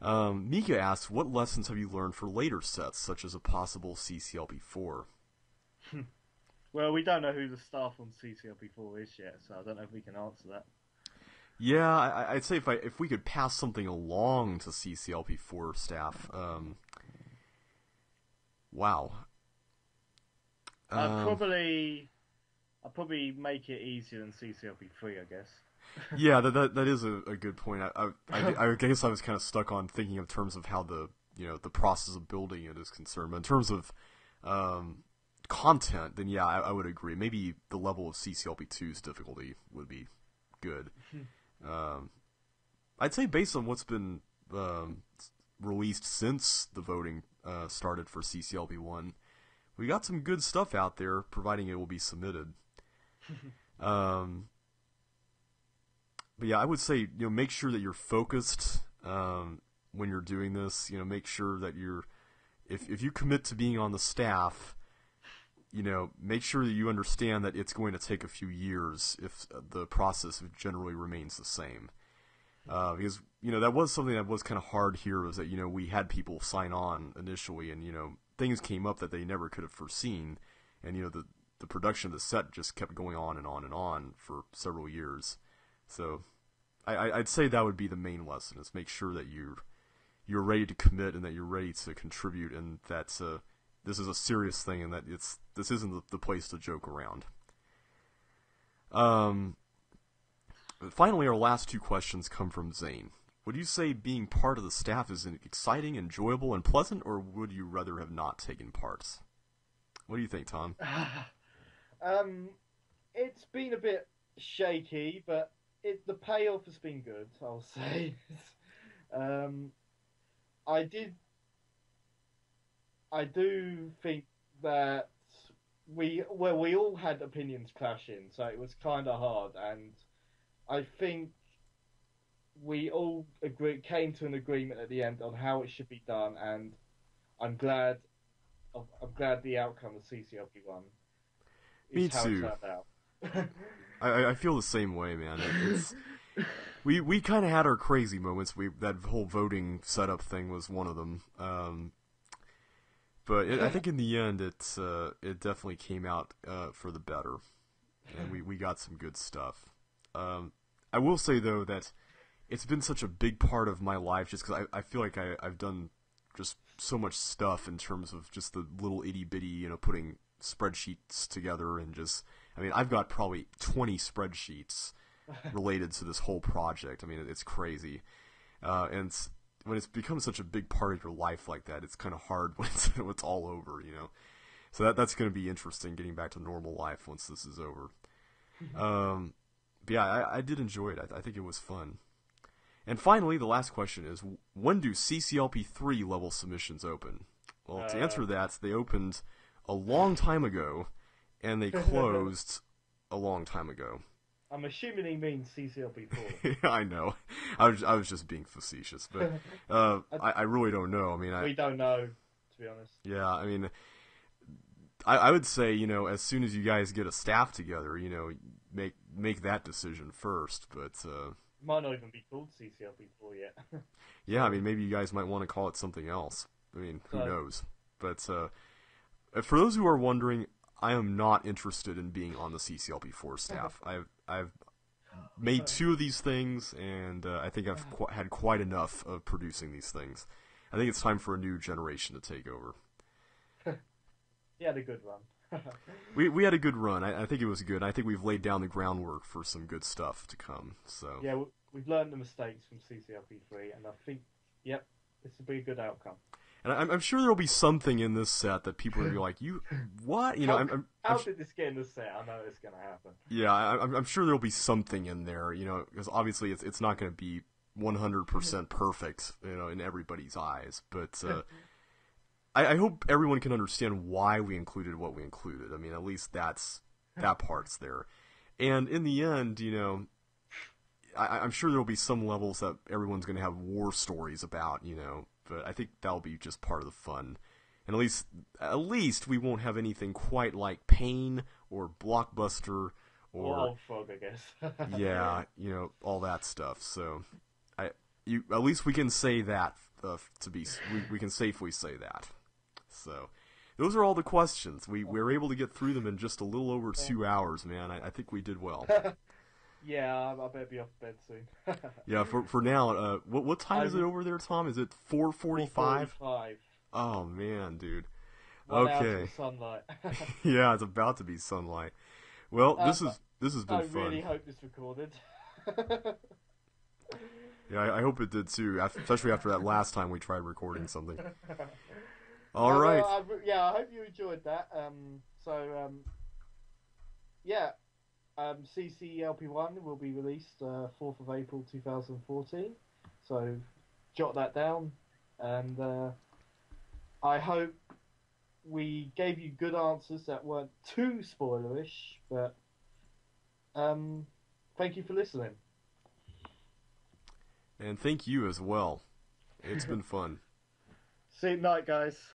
Mika asks, what lessons have you learned for later sets, such as a possible CCLP4? Well, we don't know who the staff on CCLP4 is yet, so I don't know if we can answer that. Yeah, I'd say if we could pass something along to CCLP4 staff, wow. I'll probably make it easier than CCLP3, I guess. Yeah, that is a good point. I guess I was kind of stuck on thinking in terms of how the process of building it is concerned. But in terms of content, then yeah, I would agree. Maybe the level of CCLP2's difficulty would be good. I'd say based on what's been released since the voting started for CCLP1, we got some good stuff out there, providing it will be submitted. Um, but yeah, I would say, make sure that you're focused when you're doing this. Make sure that if you commit to being on the staff, make sure that you understand that it's going to take a few years if the process generally remains the same. Because, that was something that was kind of hard here, was that, we had people sign on initially, and, things came up that they never could have foreseen, and, the production of the set just kept going on and on and on for several years. So I'd say that would be the main lesson, is make sure that you're ready to commit and that you're ready to contribute, and that this is a serious thing, and that this isn't the place to joke around. Finally, our last two questions come from Zane. Would you say being part of the staff is exciting, enjoyable, and pleasant, or would you rather have not taken part? What do you think, Tom? It's been a bit shaky, but the payoff has been good, I'll say. I do think that we all had opinions clashing, so it was kind of hard, and I think we all came to an agreement at the end on how it should be done, and I'm glad the outcome of CCLP1 Me is how it too. turned out. I feel the same way, man. We kind of had our crazy moments. That whole voting setup thing was one of them. But I think in the end, it definitely came out for the better, and we got some good stuff. I will say though that it's been such a big part of my life, just because I feel like I've done just so much stuff in terms of just the little itty bitty, putting spreadsheets together, and just, I've got probably 20 spreadsheets related to this whole project. It's crazy, and when it's become such a big part of your life like that, it's kind of hard when it's all over, So that's going to be interesting, getting back to normal life once this is over. But yeah, I did enjoy it. I think it was fun. And finally, the last question is, when do CCLP3 level submissions open? Well, to answer that, they opened a long time ago, and they closed a long time ago. I'm assuming he means CCLP4. I know. I was just being facetious, but I really don't know. We don't know, to be honest. Yeah, I would say, as soon as you guys get a staff together, make that decision first. But might not even be called CCLP4 yet. Yeah, maybe you guys might want to call it something else. Who knows? But for those who are wondering, I am not interested in being on the CCLP4 staff. I've made 2 of these things, and I think I've had quite enough of producing these things. I think it's time for a new generation to take over. You had a good run. we had a good run. I think it was good. I think we've laid down the groundwork for some good stuff to come. So yeah, we've learned the mistakes from CCLP3, and I think, yep, this will be a good outcome. And I'm sure there will be something in this set that people are going to be like, "You what?" How did this get in the set? I know it's going to happen. Yeah, I'm sure there will be something in there, because obviously it's not going to be 100% perfect, in everybody's eyes. But I hope everyone can understand why we included what we included. At least that part's there. And in the end, I'm sure there will be some levels that everyone's going to have war stories about, but I think that'll be just part of the fun. And at least we won't have anything quite like Pain or Blockbuster or Old Frog, I guess. Yeah, all that stuff. So at least we can say that we can safely say that. So those are all the questions. We were able to get through them in just a little over 2 hours, man. I think we did well. Yeah, I better be off bed soon. Yeah, for now, what time is it over there, Tom? Is it 4:45? 4:45. Oh man, dude. 1 hour Okay. till sunlight. Yeah, it's about to be sunlight. Well, this has been fun. I really hope this recorded. Yeah, I hope it did too, especially after that last time we tried recording something. All right. I hope you enjoyed that. CCLP1 will be released 4th of April 2014. So jot that down, and I hope we gave you good answers that weren't too spoilerish, but thank you for listening. And thank you as well. It's been fun. See you tonight, guys.